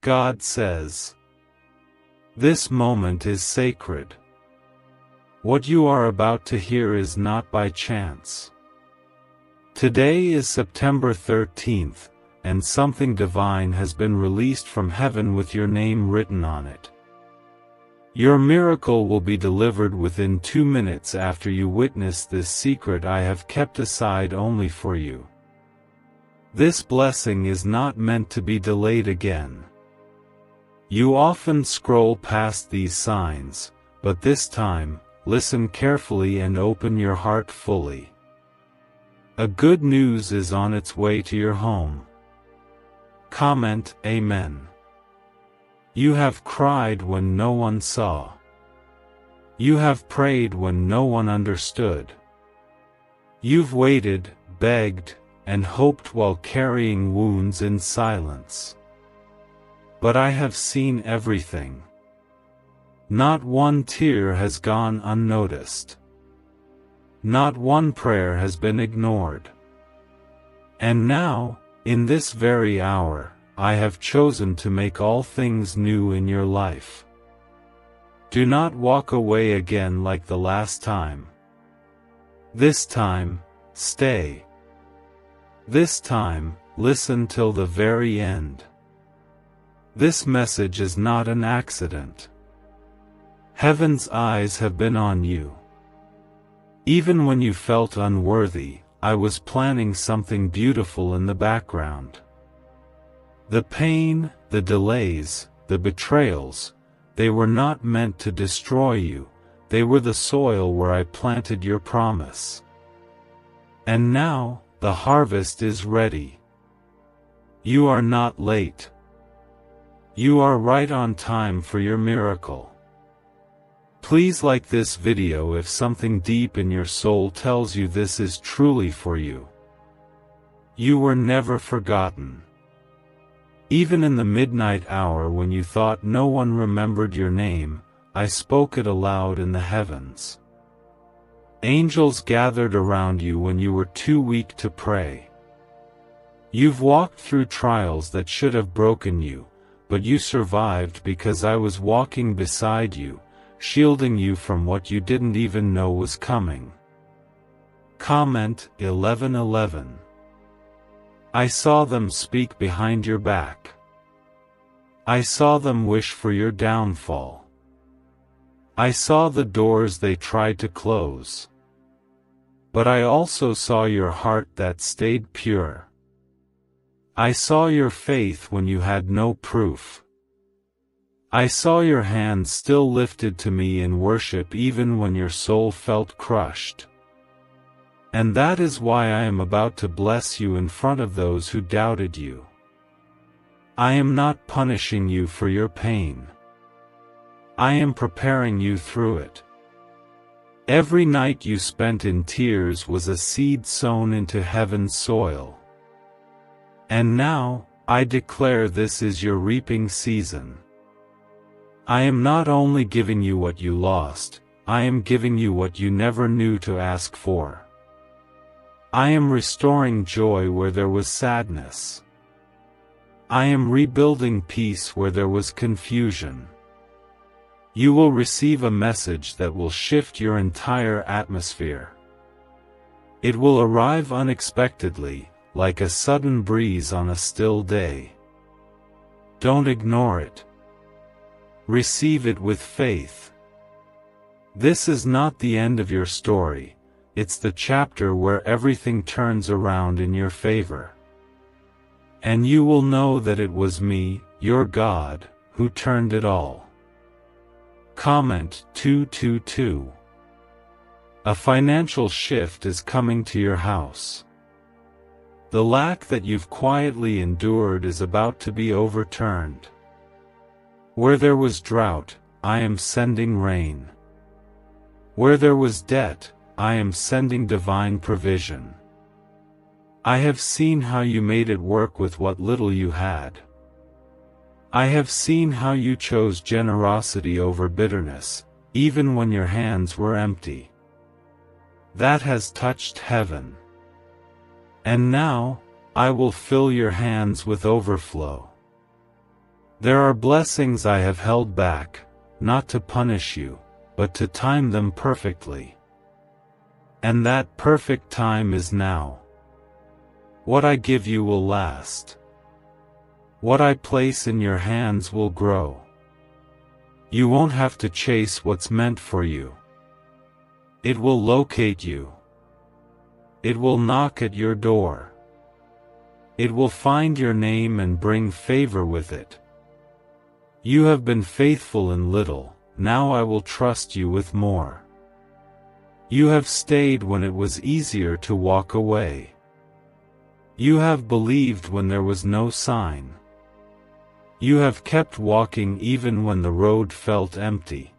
God says, "This moment is sacred. What you are about to hear is not by chance." Today is September 13th, and something divine has been released from heaven with your name written on it. Your miracle will be delivered within 2 minutes after you witness this secret I have kept aside only for you. This blessing is not meant to be delayed again. You often scroll past these signs, but this time, listen carefully and open your heart fully. A good news is on its way to your home. Comment Amen. You have cried when no one saw. You have prayed when no one understood. You've waited, begged, and hoped while carrying wounds in silence. But I have seen everything. Not one tear has gone unnoticed. Not one prayer has been ignored. And now, in this very hour, I have chosen to make all things new in your life. Do not walk away again like the last time. This time, stay. This time, listen till the very end. This message is not an accident. Heaven's eyes have been on you. Even when you felt unworthy, I was planning something beautiful in the background. The pain, the delays, the betrayals, they were not meant to destroy you, they were the soil where I planted your promise. And now, the harvest is ready. You are not late. You are right on time for your miracle. Please like this video if something deep in your soul tells you this is truly for you. You were never forgotten. Even in the midnight hour when you thought no one remembered your name, I spoke it aloud in the heavens. Angels gathered around you when you were too weak to pray. You've walked through trials that should have broken you, but you survived because I was walking beside you, shielding you from what you didn't even know was coming. Comment 11:11. I saw them speak behind your back. I saw them wish for your downfall. I saw the doors they tried to close. But I also saw your heart that stayed pure. I saw your faith when you had no proof. I saw your hands still lifted to me in worship even when your soul felt crushed. And that is why I am about to bless you in front of those who doubted you. I am not punishing you for your pain. I am preparing you through it. Every night you spent in tears was a seed sown into heaven's soil. And now, I declare this is your reaping season. I am not only giving you what you lost, I am giving you what you never knew to ask for. I am restoring joy where there was sadness. I am rebuilding peace where there was confusion. You will receive a message that will shift your entire atmosphere. It will arrive unexpectedly, like a sudden breeze on a still day. Don't ignore it. Receive it with faith. This is not the end of your story, it's the chapter where everything turns around in your favor. And you will know that it was me, your God, who turned it all. Comment 222. A financial shift is coming to your house. The lack that you've quietly endured is about to be overturned. Where there was drought, I am sending rain. Where there was debt, I am sending divine provision. I have seen how you made it work with what little you had. I have seen how you chose generosity over bitterness, even when your hands were empty. That has touched heaven. And now, I will fill your hands with overflow. There are blessings I have held back, not to punish you, but to time them perfectly. And that perfect time is now. What I give you will last. What I place in your hands will grow. You won't have to chase what's meant for you. It will locate you. It will knock at your door. It will find your name and bring favor with it. You have been faithful in little, now I will trust you with more. You have stayed when it was easier to walk away. You have believed when there was no sign. You have kept walking even when the road felt empty.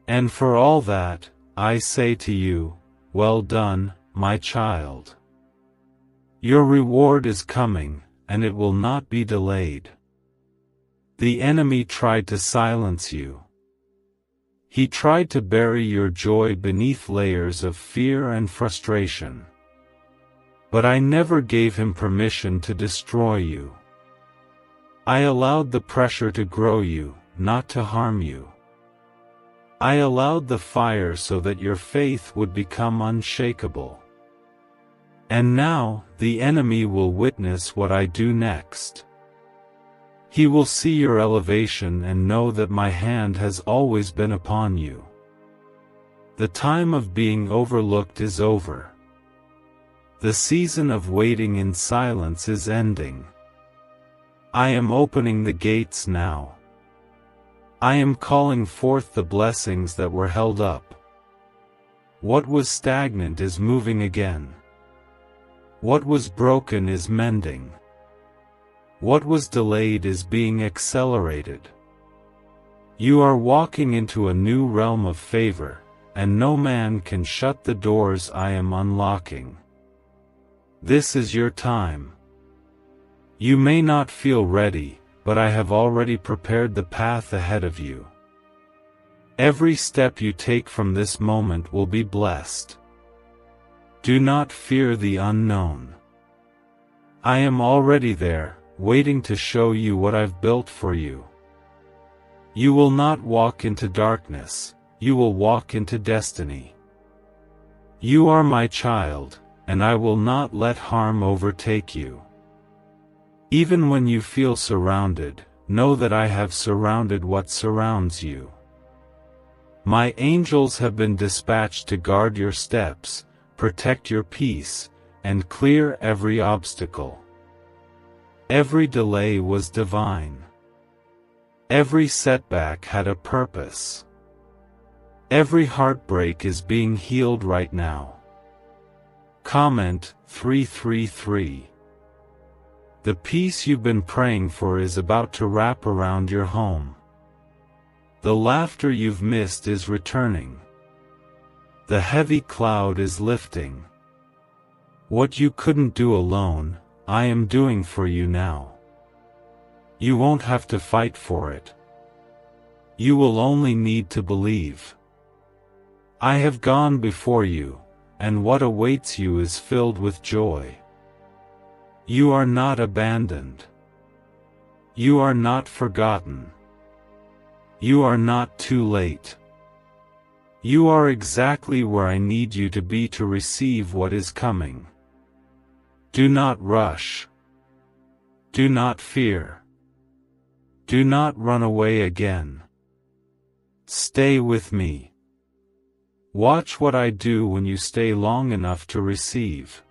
And for all that, I say to you, well done, my child. Your reward is coming, and it will not be delayed. The enemy tried to silence you. He tried to bury your joy beneath layers of fear and frustration. But I never gave him permission to destroy you. I allowed the pressure to grow you, not to harm you. I allowed the fire so that your faith would become unshakable. And now, the enemy will witness what I do next. He will see your elevation and know that my hand has always been upon you. The time of being overlooked is over. The season of waiting in silence is ending. I am opening the gates now. I am calling forth the blessings that were held up. What was stagnant is moving again. What was broken is mending. What was delayed is being accelerated. You are walking into a new realm of favor, and no man can shut the doors I am unlocking. This is your time. You may not feel ready, but I have already prepared the path ahead of you. Every step you take from this moment will be blessed. Do not fear the unknown. I am already there, waiting to show you what I've built for you. You will not walk into darkness, you will walk into destiny. You are my child, and I will not let harm overtake you. Even when you feel surrounded, know that I have surrounded what surrounds you. My angels have been dispatched to guard your steps, protect your peace, and clear every obstacle. Every delay was divine. Every setback had a purpose. Every heartbreak is being healed right now. Comment 333. The peace you've been praying for is about to wrap around your home. The laughter you've missed is returning. The heavy cloud is lifting. What you couldn't do alone, I am doing for you now. You won't have to fight for it. You will only need to believe. I have gone before you, and what awaits you is filled with joy. You are not abandoned. You are not forgotten. You are not too late. You are exactly where I need you to be to receive what is coming. Do not rush. Do not fear. Do not run away again. Stay with me. Watch what I do when you stay long enough to receive.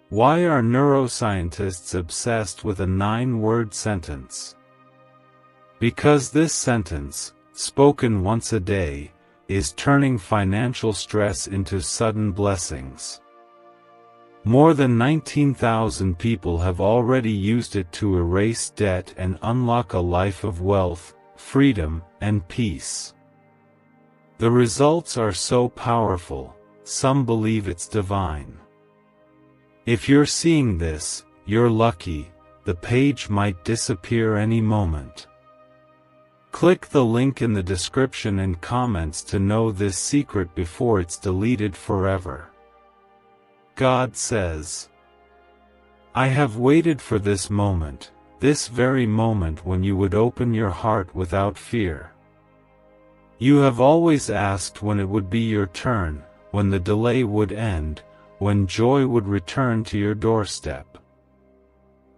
Why are neuroscientists obsessed with a 9-word sentence? Because this sentence, spoken once a day, is turning financial stress into sudden blessings. More than 19,000 people have already used it to erase debt and unlock a life of wealth, freedom, and peace. The results are so powerful, some believe it's divine. If you're seeing this, you're lucky, the page might disappear any moment. Click the link in the description and comments to know this secret before it's deleted forever. God says, I have waited for this moment, this very moment when you would open your heart without fear. You have always asked when it would be your turn, when the delay would end, when joy would return to your doorstep.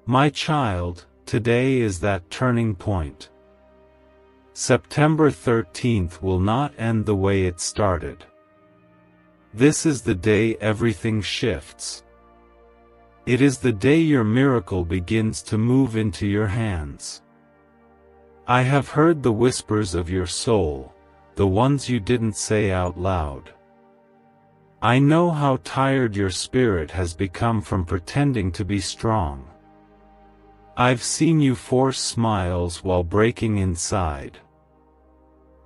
My child, today is that turning point. September 13th will not end the way it started. This is the day everything shifts. It is the day your miracle begins to move into your hands. I have heard the whispers of your soul, the ones you didn't say out loud. I know how tired your spirit has become from pretending to be strong. I've seen you force smiles while breaking inside.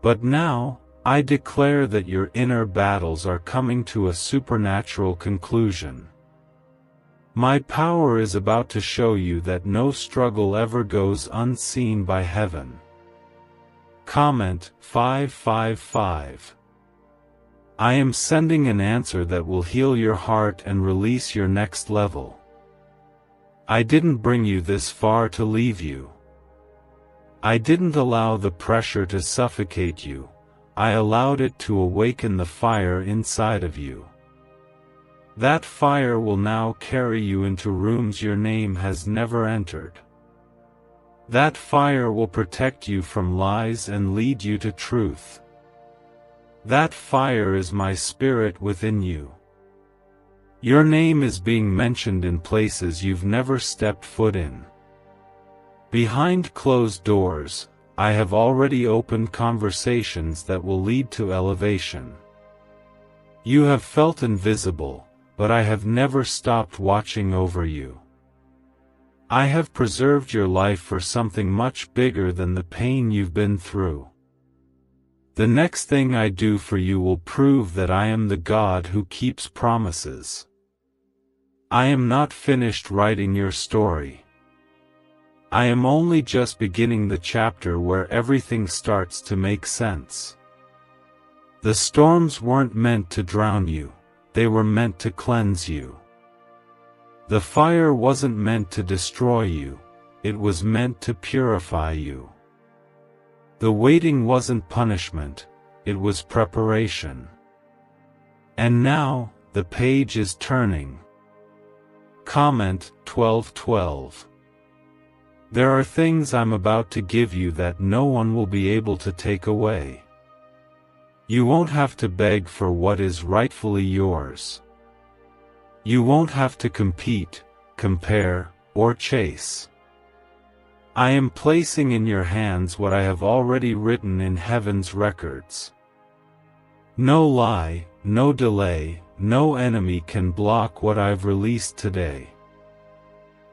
But now, I declare that your inner battles are coming to a supernatural conclusion. My power is about to show you that no struggle ever goes unseen by heaven. Comment 555. I am sending an answer that will heal your heart and release your next level. I didn't bring you this far to leave you. I didn't allow the pressure to suffocate you, I allowed it to awaken the fire inside of you. That fire will now carry you into rooms your name has never entered. That fire will protect you from lies and lead you to truth. That fire is my spirit within you. Your name is being mentioned in places you've never stepped foot in. Behind closed doors, I have already opened conversations that will lead to elevation. You have felt invisible, but I have never stopped watching over you. I have preserved your life for something much bigger than the pain you've been through. The next thing I do for you will prove that I am the God who keeps promises. I am not finished writing your story. I am only just beginning the chapter where everything starts to make sense. The storms weren't meant to drown you, they were meant to cleanse you. The fire wasn't meant to destroy you, it was meant to purify you. The waiting wasn't punishment, it was preparation. And now, the page is turning. Comment 1212. There are things I'm about to give you that no one will be able to take away. You won't have to beg for what is rightfully yours. You won't have to compete, compare, or chase. I am placing in your hands what I have already written in heaven's records. No lie, no delay, no enemy can block what I've released today.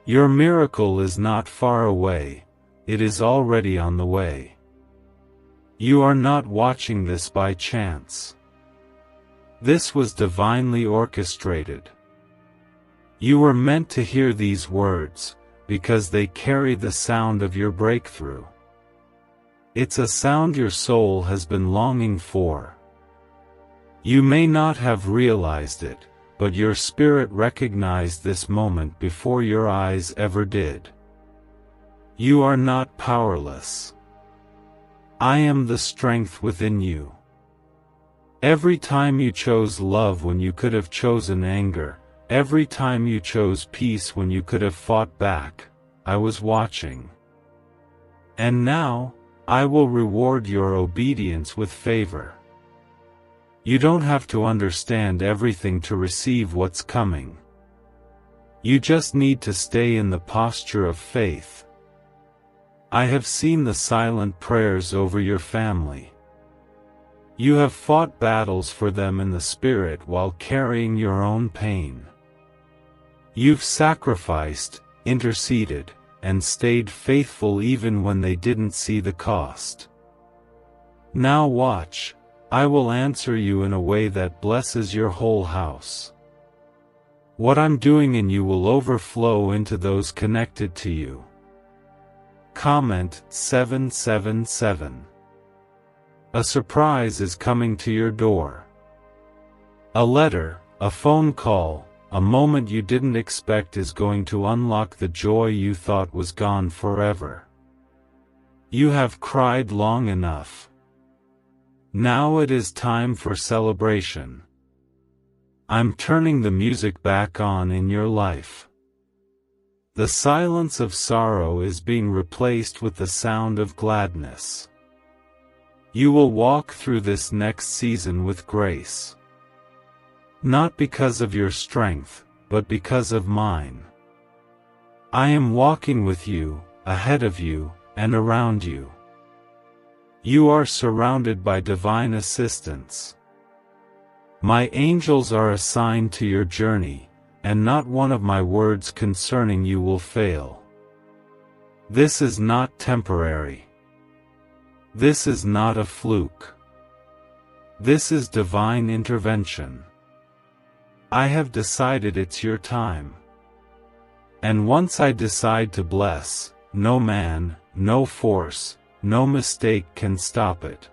Your miracle is not far away, it is already on the way. You are not watching this by chance. This was divinely orchestrated. You were meant to hear these words, because they carry the sound of your breakthrough. It's a sound your soul has been longing for. You may not have realized it, but your spirit recognized this moment before your eyes ever did. You are not powerless. I am the strength within you. Every time you chose love when you could have chosen anger, every time you chose peace when you could have fought back, I was watching. And now, I will reward your obedience with favor. You don't have to understand everything to receive what's coming. You just need to stay in the posture of faith. I have seen the silent prayers over your family. You have fought battles for them in the spirit while carrying your own pain. You've sacrificed, interceded, and stayed faithful even when they didn't see the cost. Now watch. I will answer you in a way that blesses your whole house. What I'm doing in you will overflow into those connected to you. Comment 777. A surprise is coming to your door. A letter, a phone call, a moment you didn't expect is going to unlock the joy you thought was gone forever. You have cried long enough. Now it is time for celebration. I'm turning the music back on in your life. The silence of sorrow is being replaced with the sound of gladness. You will walk through this next season with grace. Not because of your strength, but because of mine. I am walking with you, ahead of you, and around you. You are surrounded by divine assistance. My angels are assigned to your journey, and not one of my words concerning you will fail. This is not temporary. This is not a fluke. This is divine intervention. I have decided it's your time. And once I decide to bless, no man, no force, no mistake can stop it.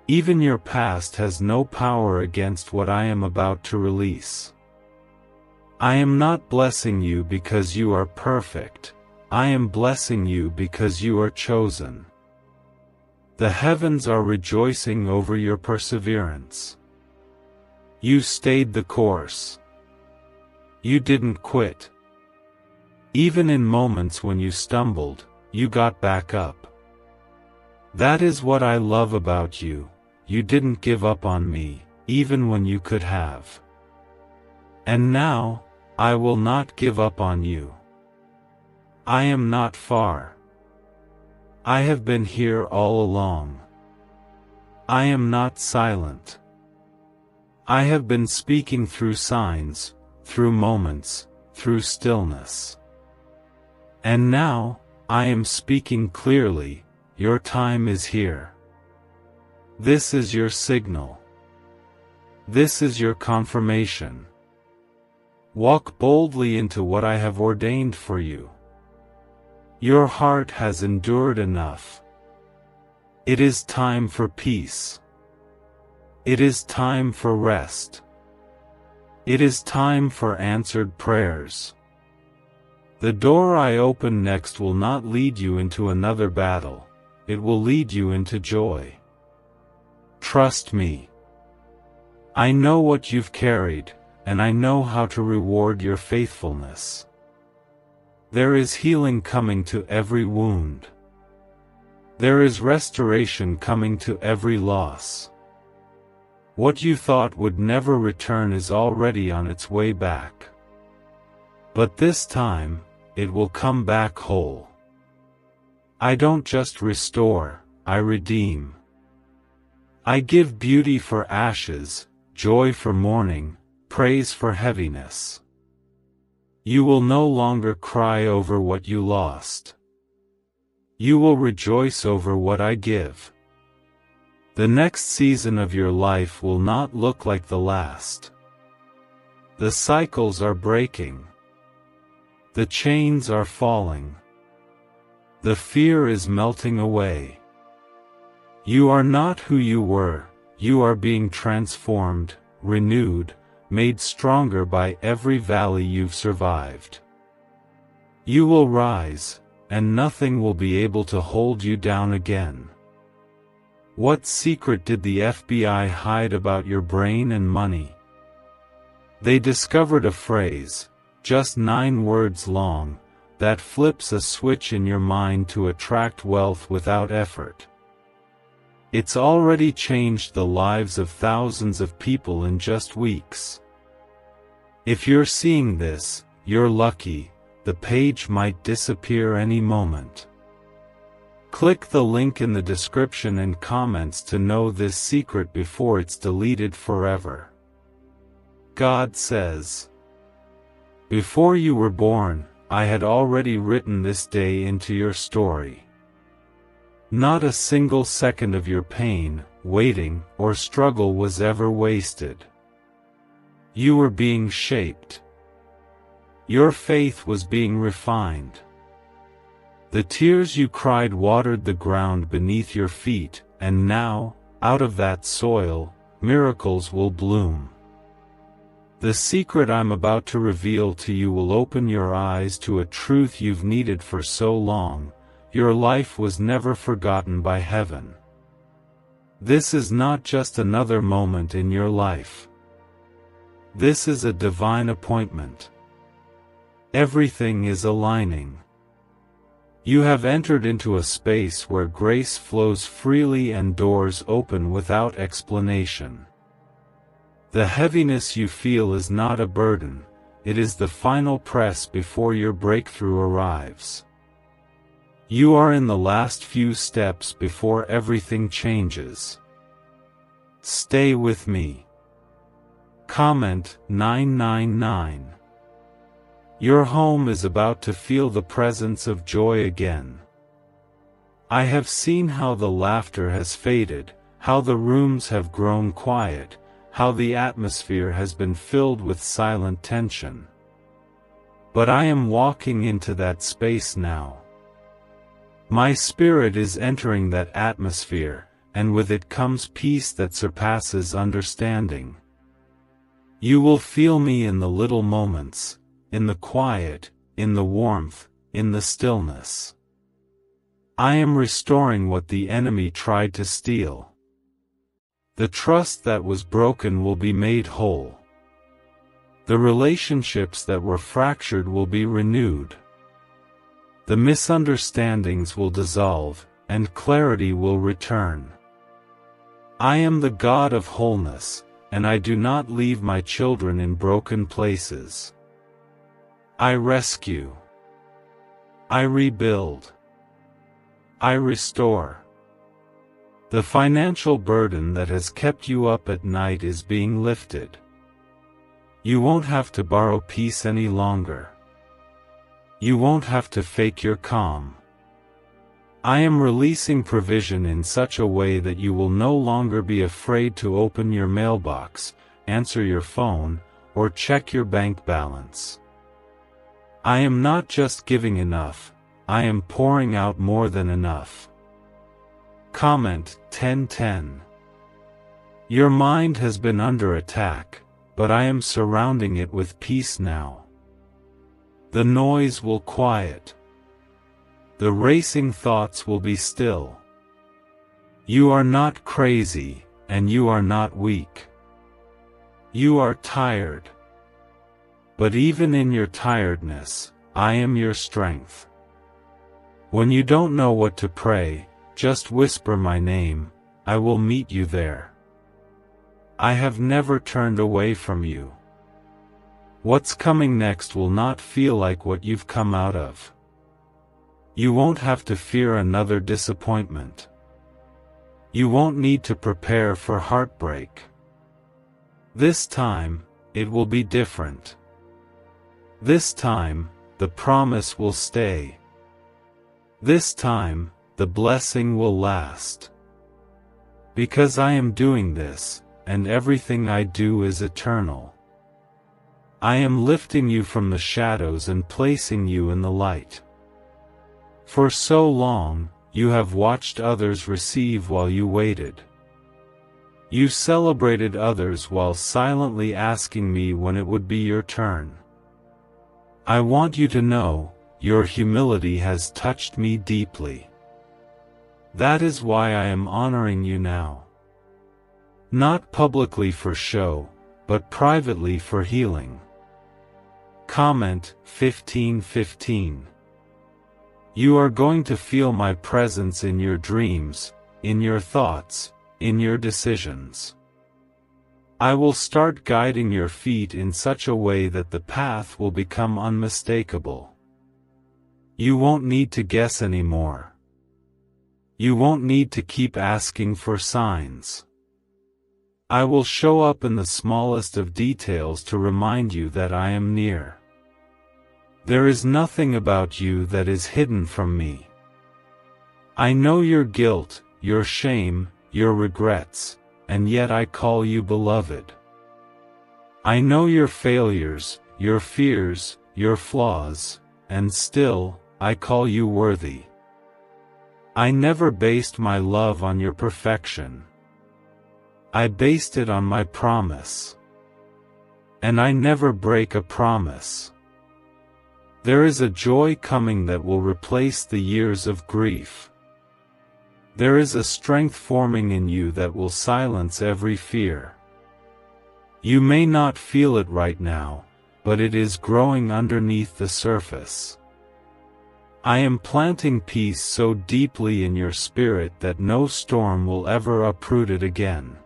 Even your past has no power against what I am about to release. I am not blessing you because you are perfect. I am blessing you because you are chosen. The heavens are rejoicing over your perseverance. You stayed the course. You didn't quit. Even in moments when you stumbled, you got back up. That is what I love about you. You didn't give up on me, even when you could have. And now, I will not give up on you. I am not far. I have been here all along. I am not silent. I have been speaking through signs, through moments, through stillness. And now, I am speaking clearly. Your time is here. This is your signal. This is your confirmation. Walk boldly into what I have ordained for you. Your heart has endured enough. It is time for peace. It is time for rest. It is time for answered prayers. The door I open next will not lead you into another battle. It will lead you into joy. Trust me. I know what you've carried, and I know how to reward your faithfulness. There is healing coming to every wound. There is restoration coming to every loss. What you thought would never return is already on its way back. But this time, it will come back whole. I don't just restore, I redeem. I give beauty for ashes, joy for mourning, praise for heaviness. You will no longer cry over what you lost. You will rejoice over what I give. The next season of your life will not look like the last. The cycles are breaking. The chains are falling. The fear is melting away. You are not who you were, you are being transformed, renewed, made stronger by every valley you've survived. You will rise, and nothing will be able to hold you down again. What secret did the FBI hide about your brain and money? They discovered a phrase, just 9 words long, that flips a switch in your mind to attract wealth without effort. It's already changed the lives of thousands of people in just weeks. If you're seeing this, you're lucky. The page might disappear any moment. Click the link in the description and comments to know this secret before it's deleted forever. God says, "Before you were born, I had already written this day into your story. Not a single second of your pain, waiting, or struggle was ever wasted. You were being shaped. Your faith was being refined. The tears you cried watered the ground beneath your feet, and now, out of that soil, miracles will bloom. The secret I'm about to reveal to you will open your eyes to a truth you've needed for so long. Your life was never forgotten by heaven. This is not just another moment in your life. This is a divine appointment. Everything is aligning. You have entered into a space where grace flows freely and doors open without explanation. The heaviness you feel is not a burden, it is the final press before your breakthrough arrives. You are in the last few steps before everything changes. Stay with me. Comment 999. Your home is about to feel the presence of joy again. I have seen how the laughter has faded, how the rooms have grown quiet, how the atmosphere has been filled with silent tension. But I am walking into that space now. My spirit is entering that atmosphere, and with it comes peace that surpasses understanding. You will feel me in the little moments, in the quiet, in the warmth, in the stillness. I am restoring what the enemy tried to steal. The trust that was broken will be made whole. The relationships that were fractured will be renewed. The misunderstandings will dissolve, and clarity will return. I am the God of wholeness, and I do not leave my children in broken places. I rescue. I rebuild. I restore. The financial burden that has kept you up at night is being lifted. You won't have to borrow peace any longer. You won't have to fake your calm. I am releasing provision in such a way that you will no longer be afraid to open your mailbox, answer your phone, or check your bank balance. I am not just giving enough, I am pouring out more than enough. Comment 1010. Your mind has been under attack, but I am surrounding it with peace now. The noise will quiet. The racing thoughts will be still. You are not crazy, and you are not weak. You are tired. But even in your tiredness, I am your strength. When you don't know what to pray, just whisper my name, I will meet you there. I have never turned away from you. What's coming next will not feel like what you've come out of. You won't have to fear another disappointment. You won't need to prepare for heartbreak. This time, it will be different. This time, the promise will stay. This time, the blessing will last. Because I am doing this, and everything I do is eternal. I am lifting you from the shadows and placing you in the light. For so long, you have watched others receive while you waited. You celebrated others while silently asking me when it would be your turn. I want you to know, your humility has touched me deeply. That is why I am honoring you now. Not publicly for show, but privately for healing. Comment 1515. You are going to feel my presence in your dreams, in your thoughts, in your decisions. I will start guiding your feet in such a way that the path will become unmistakable. You won't need to guess anymore. You won't need to keep asking for signs. I will show up in the smallest of details to remind you that I am near. There is nothing about you that is hidden from me. I know your guilt, your shame, your regrets, and yet I call you beloved. I know your failures, your fears, your flaws, and still, I call you worthy. I never based my love on your perfection. I based it on my promise. and I never break a promise. There is a joy coming that will replace the years of grief. There is a strength forming in you that will silence every fear. You may not feel it right now, but it is growing underneath the surface. I am planting peace so deeply in your spirit that no storm will ever uproot it again.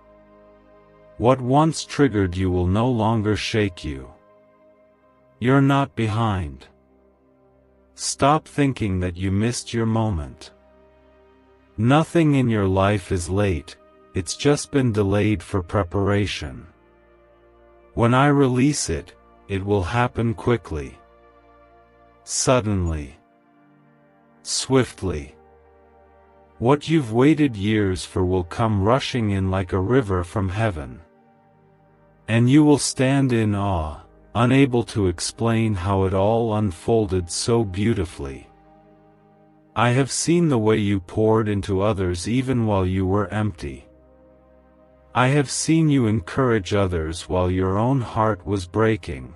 What once triggered you will no longer shake you. You're not behind. Stop thinking that you missed your moment. Nothing in your life is late, it's just been delayed for preparation. When I release it, it will happen quickly. Suddenly. Swiftly. What you've waited years for will come rushing in like a river from heaven. And you will stand in awe, unable to explain how it all unfolded so beautifully. I have seen the way you poured into others even while you were empty. I have seen you encourage others while your own heart was breaking.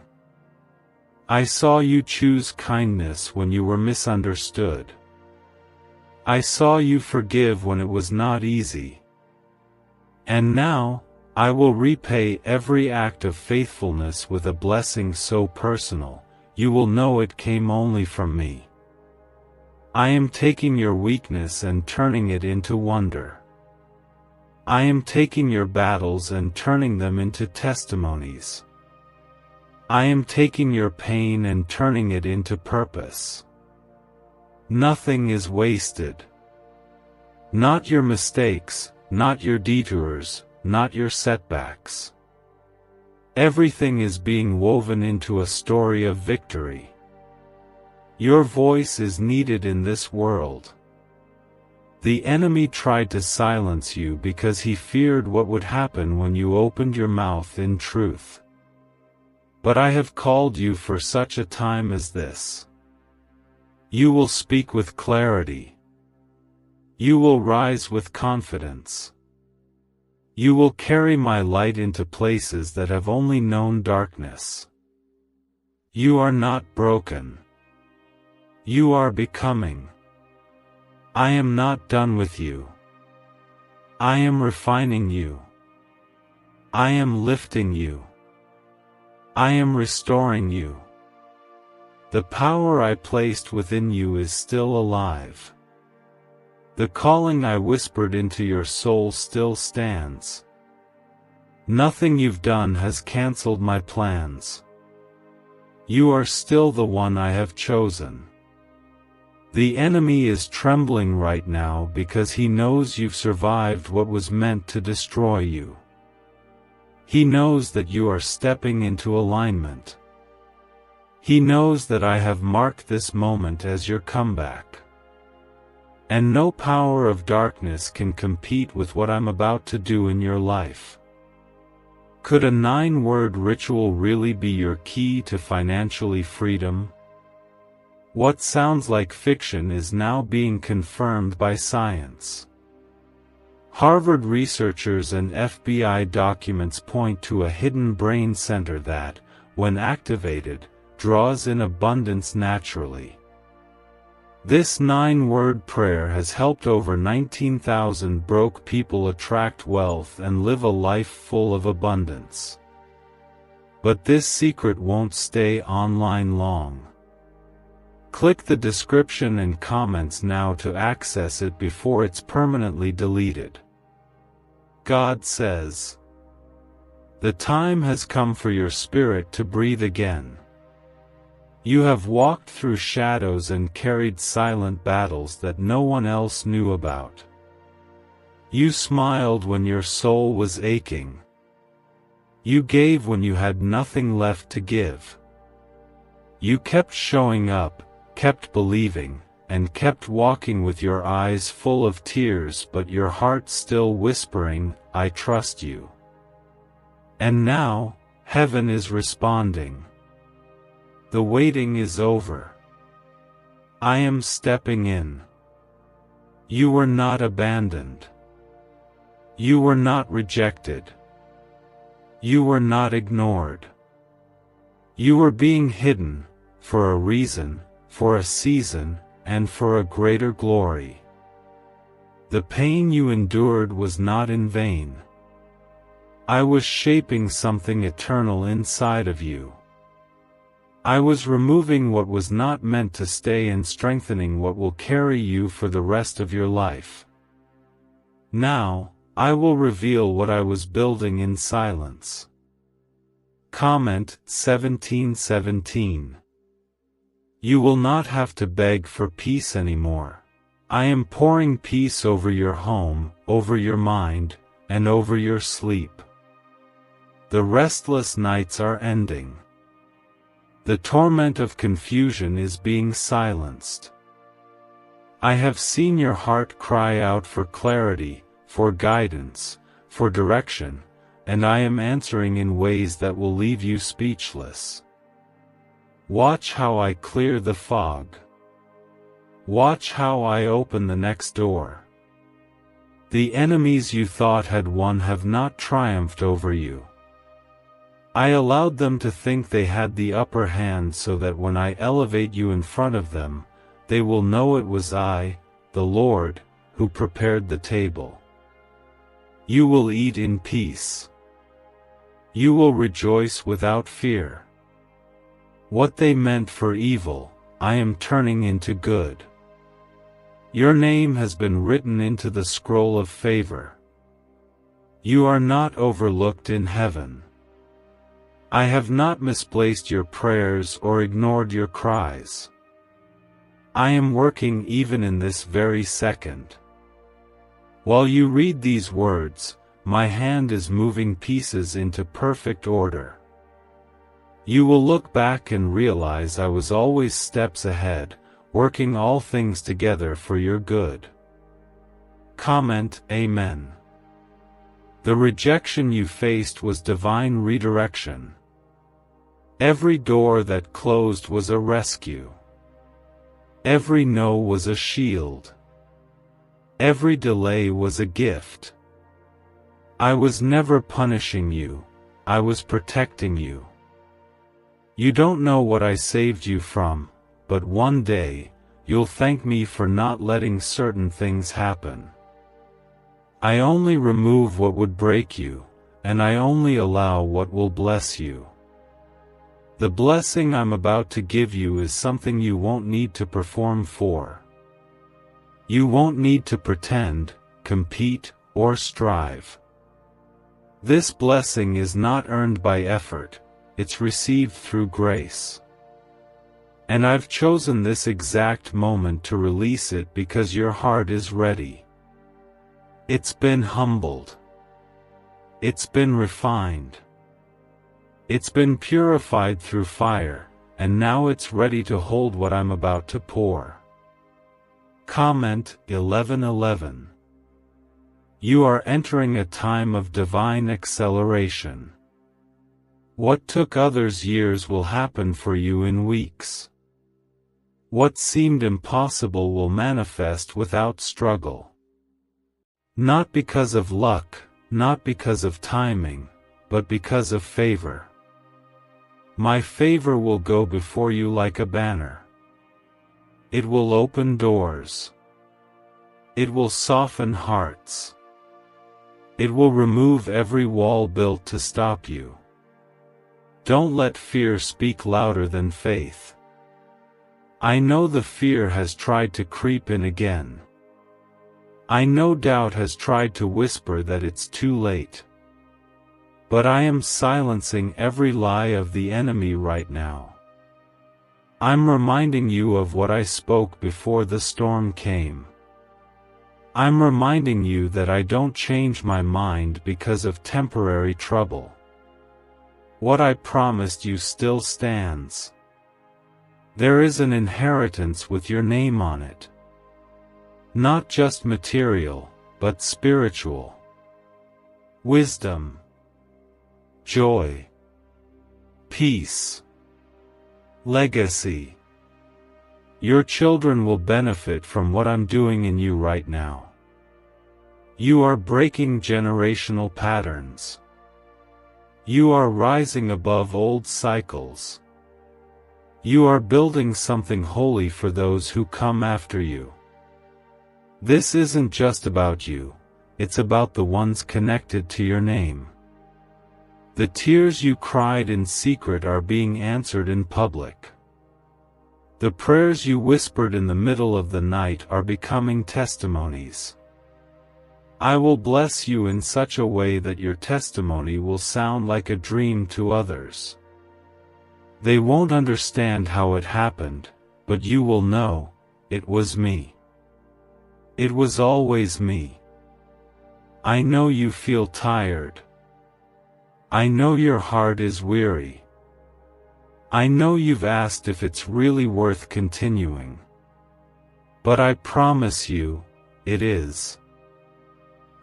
I saw you choose kindness when you were misunderstood. I saw you forgive when it was not easy. And now, I will repay every act of faithfulness with a blessing so personal, you will know it came only from me. I am taking your weakness and turning it into wonder. I am taking your battles and turning them into testimonies. I am taking your pain and turning it into purpose. Nothing is wasted. Not your mistakes, not your detours, not your setbacks. Everything is being woven into a story of victory. Your voice is needed in this world. The enemy tried to silence you because he feared what would happen when you opened your mouth in truth. But I have called you for such a time as this. You will speak with clarity. You will rise with confidence. You will carry my light into places that have only known darkness. You are not broken. You are becoming. I am not done with you. I am refining you. I am lifting you. I am restoring you. The power I placed within you is still alive. The calling I whispered into your soul still stands. Nothing you've done has canceled my plans. You are still the one I have chosen. The enemy is trembling right now because he knows you've survived what was meant to destroy you. He knows that you are stepping into alignment. He knows that I have marked this moment as your comeback. And no power of darkness can compete with what I'm about to do in your life. Could a 9-word ritual really be your key to financially freedom? What sounds like fiction is now being confirmed by science. Harvard researchers and FBI documents point to a hidden brain center that, when activated, draws in abundance naturally. This 9-word prayer has helped over 19,000 broke people attract wealth and live a life full of abundance. But this secret won't stay online long. Click the description and comments now to access it before it's permanently deleted. God says, "The time has come for your spirit to breathe again. You have walked through shadows and carried silent battles that no one else knew about. You smiled when your soul was aching. You gave when you had nothing left to give. You kept showing up, kept believing, and kept walking with your eyes full of tears but your heart still whispering, 'I trust you.' And now, heaven is responding. The waiting is over. I am stepping in. You were not abandoned. You were not rejected. You were not ignored. You were being hidden, for a reason, for a season, and for a greater glory. The pain you endured was not in vain. I was shaping something eternal inside of you. I was removing what was not meant to stay and strengthening what will carry you for the rest of your life. Now, I will reveal what I was building in silence. Comment 1717. You will not have to beg for peace anymore. I am pouring peace over your home, over your mind, and over your sleep. The restless nights are ending. The torment of confusion is being silenced. I have seen your heart cry out for clarity, for guidance, for direction, and I am answering in ways that will leave you speechless. Watch how I clear the fog. Watch how I open the next door. The enemies you thought had won have not triumphed over you. I allowed them to think they had the upper hand so that when I elevate you in front of them, they will know it was I, the Lord, who prepared the table. You will eat in peace. You will rejoice without fear. What they meant for evil, I am turning into good. Your name has been written into the scroll of favor. You are not overlooked in heaven. I have not misplaced your prayers or ignored your cries. I am working even in this very second. While you read these words, my hand is moving pieces into perfect order. You will look back and realize I was always steps ahead, working all things together for your good. Comment Amen. The rejection you faced was divine redirection. Every door that closed was a rescue. Every no was a shield. Every delay was a gift. I was never punishing you, I was protecting you. You don't know what I saved you from, but one day, you'll thank me for not letting certain things happen. I only remove what would break you, and I only allow what will bless you. The blessing I'm about to give you is something you won't need to perform for. You won't need to pretend, compete, or strive. This blessing is not earned by effort, it's received through grace. And I've chosen this exact moment to release it because your heart is ready. It's been humbled. It's been refined. It's been purified through fire, and now it's ready to hold what I'm about to pour. Comment 1111. You are entering a time of divine acceleration. What took others years will happen for you in weeks. What seemed impossible will manifest without struggle. Not because of luck, not because of timing, but because of favor. My favor will go before you like a banner. It will open doors. It will soften hearts. It will remove every wall built to stop you. Don't let fear speak louder than faith. I know the fear has tried to creep in again. I know doubt has tried to whisper that it's too late. But I am silencing every lie of the enemy right now. I'm reminding you of what I spoke before the storm came. I'm reminding you that I don't change my mind because of temporary trouble. What I promised you still stands. There is an inheritance with your name on it. Not just material, but spiritual. Wisdom. Joy. Peace. Legacy. Your children will benefit from what I'm doing in you right now. You are breaking generational patterns. You are rising above old cycles. You are building something holy for those who come after you. This isn't just about you, it's about the ones connected to your name. The tears you cried in secret are being answered in public. The prayers you whispered in the middle of the night are becoming testimonies. I will bless you in such a way that your testimony will sound like a dream to others. They won't understand how it happened, but you will know, it was me. It was always me. I know you feel tired. I know your heart is weary. I know you've asked if it's really worth continuing. But I promise you, it is.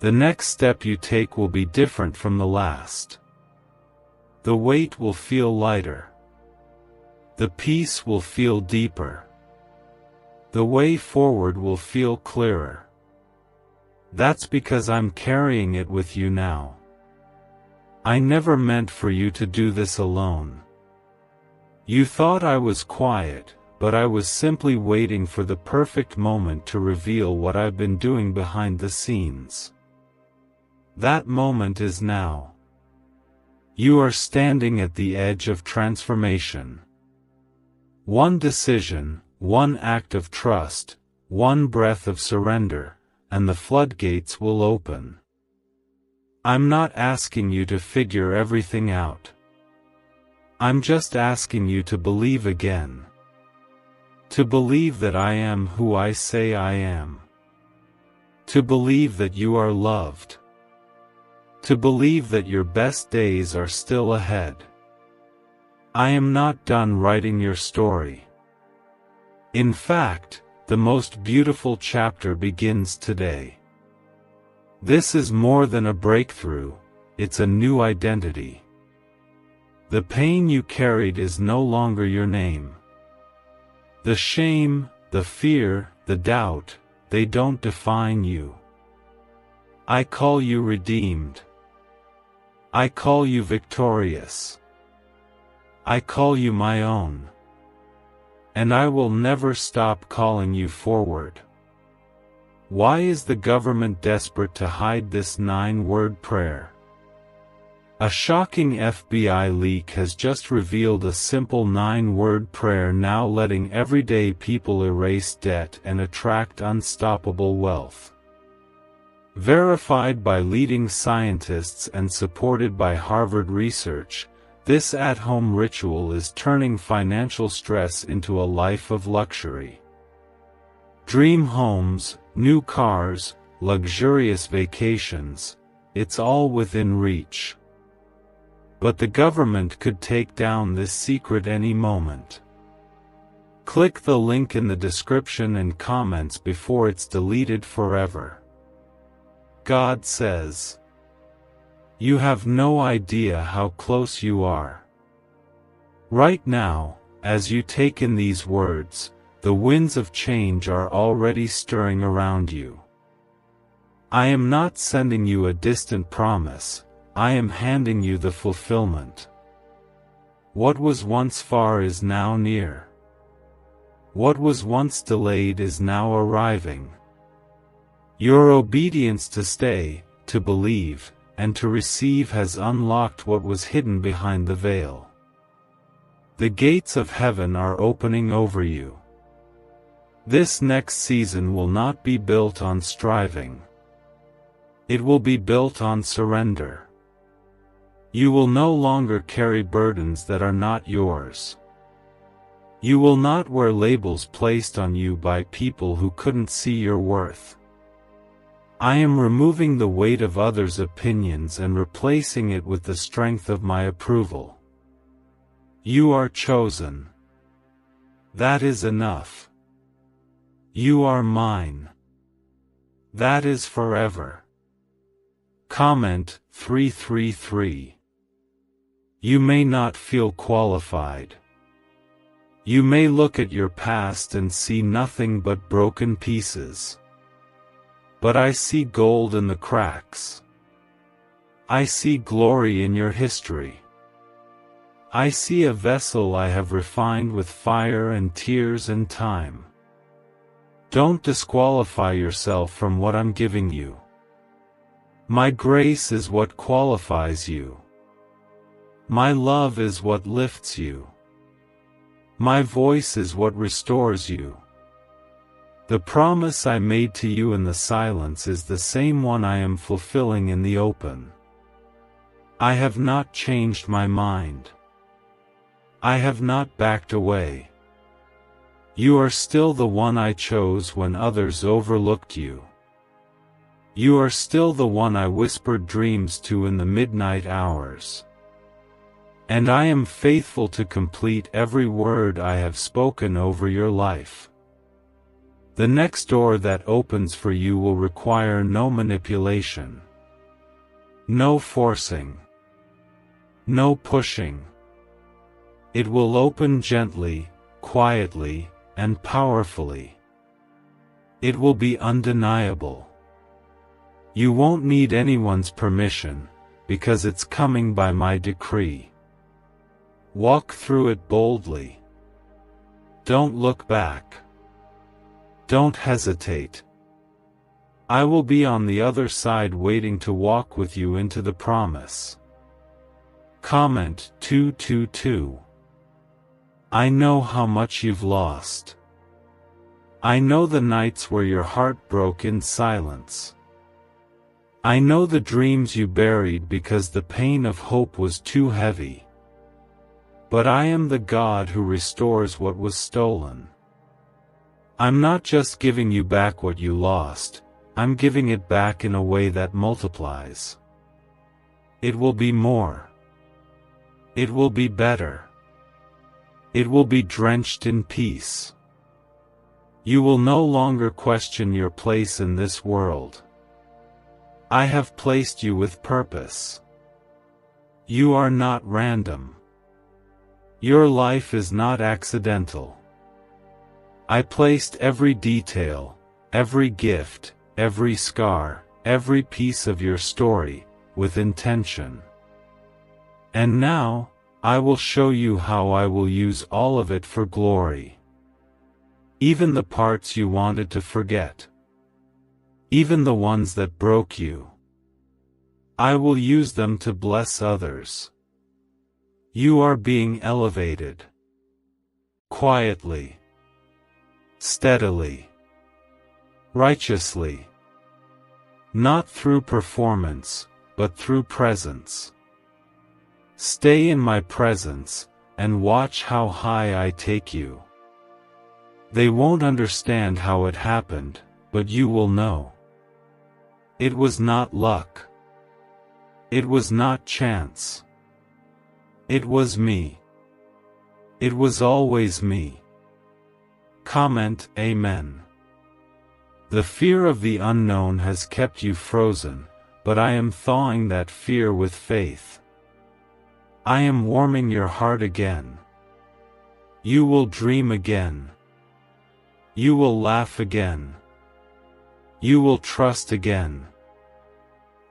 The next step you take will be different from the last. The weight will feel lighter. The peace will feel deeper. The way forward will feel clearer. That's because I'm carrying it with you now. I never meant for you to do this alone. You thought I was quiet, but I was simply waiting for the perfect moment to reveal what I've been doing behind the scenes. That moment is now. You are standing at the edge of transformation. One decision, one act of trust, one breath of surrender, and the floodgates will open. I'm not asking you to figure everything out. I'm just asking you to believe again. To believe that I am who I say I am. To believe that you are loved. To believe that your best days are still ahead. I am not done writing your story. In fact, the most beautiful chapter begins today. This is more than a breakthrough, it's a new identity. The pain you carried is no longer your name. The shame, the fear, the doubt, they don't define you. I call you redeemed. I call you victorious. I call you my own. And I will never stop calling you forward. Why is the government desperate to hide this 9-word prayer? A shocking FBI leak has just revealed a simple 9-word prayer now letting everyday people erase debt and attract unstoppable wealth. Verified by leading scientists and supported by Harvard research, this at-home ritual is turning financial stress into a life of luxury. Dream homes, new cars, luxurious vacations, it's all within reach. But the government could take down this secret any moment. Click the link in the description and comments before it's deleted forever. God says, you have no idea how close you are. Right now, as you take in these words, the winds of change are already stirring around you. I am not sending you a distant promise, I am handing you the fulfillment. What was once far is now near. What was once delayed is now arriving. Your obedience to stay, to believe, and to receive has unlocked what was hidden behind the veil. The gates of heaven are opening over you. This next season will not be built on striving. It will be built on surrender. You will no longer carry burdens that are not yours. You will not wear labels placed on you by people who couldn't see your worth. I am removing the weight of others' opinions and replacing it with the strength of my approval. You are chosen. That is enough. You are mine. That is forever. Comment 333. You may not feel qualified. You may look at your past and see nothing but broken pieces. But I see gold in the cracks. I see glory in your history. I see a vessel I have refined with fire and tears and time. Don't disqualify yourself from what I'm giving you. My grace is what qualifies you. My love is what lifts you. My voice is what restores you. The promise I made to you in the silence is the same one I am fulfilling in the open. I have not changed my mind. I have not backed away. You are still the one I chose when others overlooked you. You are still the one I whispered dreams to in the midnight hours. And I am faithful to complete every word I have spoken over your life. The next door that opens for you will require no manipulation, no forcing, no pushing. It will open gently, quietly, and powerfully. It will be undeniable. You won't need anyone's permission, because it's coming by my decree. Walk through it boldly. Don't look back. Don't hesitate. I will be on the other side waiting to walk with you into the promise. Comment 222. I know how much you've lost. I know the nights where your heart broke in silence. I know the dreams you buried because the pain of hope was too heavy. But I am the God who restores what was stolen. I'm not just giving you back what you lost, I'm giving it back in a way that multiplies. It will be more. It will be better. It will be drenched in peace. You will no longer question your place in this world. I have placed you with purpose. You are not random. Your life is not accidental. I placed every detail, every gift, every scar, every piece of your story, with intention. And now, I will show you how I will use all of it for glory. Even the parts you wanted to forget. Even the ones that broke you. I will use them to bless others. You are being elevated. Quietly. Steadily. Righteously. Not through performance, but through presence. Stay in my presence, and watch how high I take you. They won't understand how it happened, but you will know. It was not luck. It was not chance. It was me. It was always me. Comment Amen. The fear of the unknown has kept you frozen, but I am thawing that fear with faith. I am warming your heart again. You will dream again. You will laugh again. You will trust again.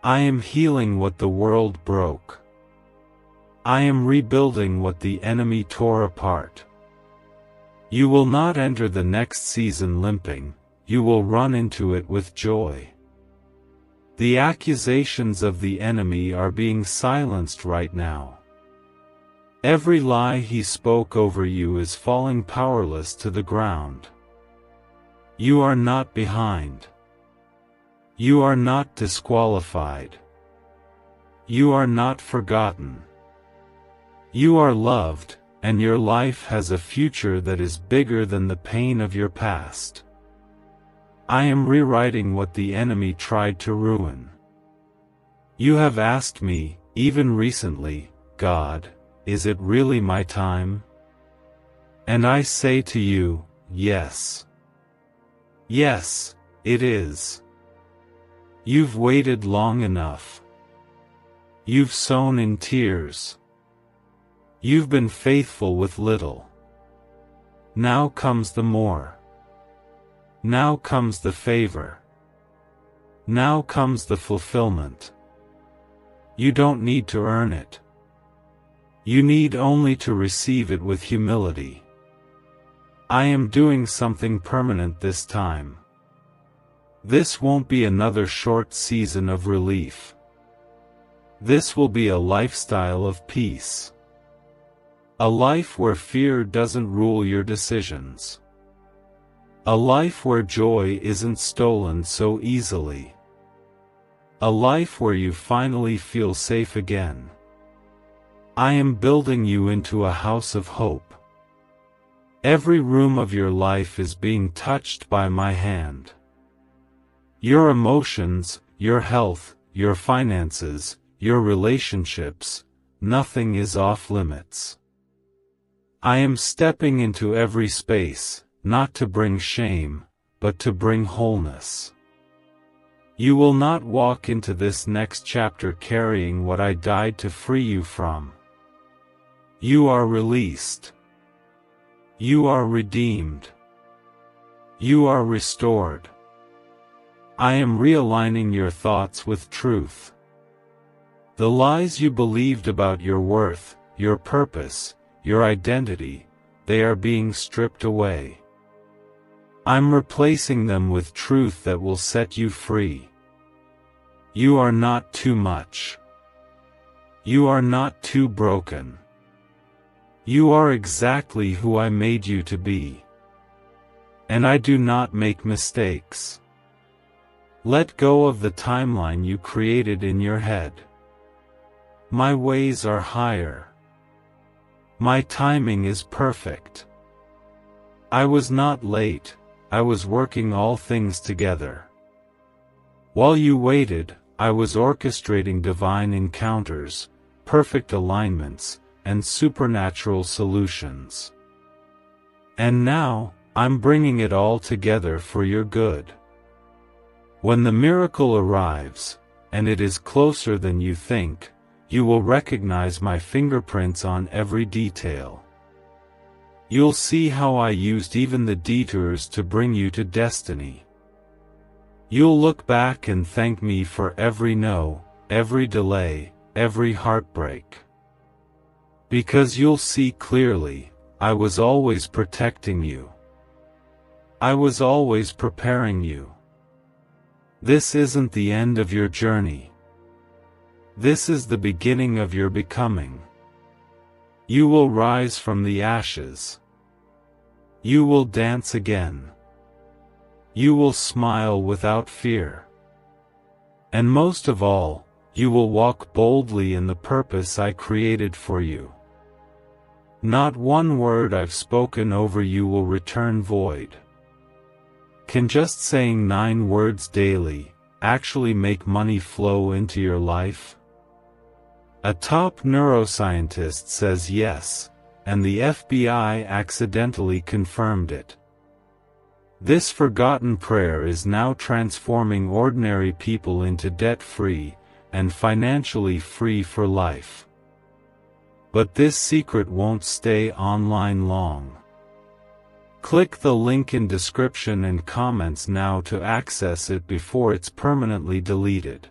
I am healing what the world broke. I am rebuilding what the enemy tore apart. You will not enter the next season limping, you will run into it with joy. The accusations of the enemy are being silenced right now. Every lie he spoke over you is falling powerless to the ground. You are not behind. You are not disqualified. You are not forgotten. You are loved, and your life has a future that is bigger than the pain of your past. I am rewriting what the enemy tried to ruin. You have asked me, even recently, God, is it really my time? And I say to you, yes. Yes, it is. You've waited long enough. You've sown in tears. You've been faithful with little. Now comes the more. Now comes the favor. Now comes the fulfillment. You don't need to earn it. You need only to receive it with humility. I am doing something permanent this time. This won't be another short season of relief. This will be a lifestyle of peace. A life where fear doesn't rule your decisions. A life where joy isn't stolen so easily. A life where you finally feel safe again. I am building you into a house of hope. Every room of your life is being touched by my hand. Your emotions, your health, your finances, your relationships, nothing is off limits. I am stepping into every space, not to bring shame, but to bring wholeness. You will not walk into this next chapter carrying what I died to free you from. You are released. You are redeemed. You are restored. I am realigning your thoughts with truth. The lies you believed about your worth, your purpose, your identity, they are being stripped away. I'm replacing them with truth that will set you free. You are not too much. You are not too broken. You are exactly who I made you to be. And I do not make mistakes. Let go of the timeline you created in your head. My ways are higher. My timing is perfect. I was not late, I was working all things together. While you waited, I was orchestrating divine encounters, perfect alignments, and supernatural solutions. And now, I'm bringing it all together for your good. When the miracle arrives, and it is closer than you think, you will recognize my fingerprints on every detail. You'll see how I used even the detours to bring you to destiny. You'll look back and thank me for every no, every delay, every heartbreak. Because you'll see clearly, I was always protecting you. I was always preparing you. This isn't the end of your journey. This is the beginning of your becoming. You will rise from the ashes. You will dance again. You will smile without fear. And most of all, you will walk boldly in the purpose I created for you. Not one word I've spoken over you will return void. Can just saying 9 words daily actually make money flow into your life? A top neuroscientist says yes, and the FBI accidentally confirmed it. This forgotten prayer is now transforming ordinary people into debt-free and financially free for life. But this secret won't stay online long. Click the link in description and comments now to access it before it's permanently deleted.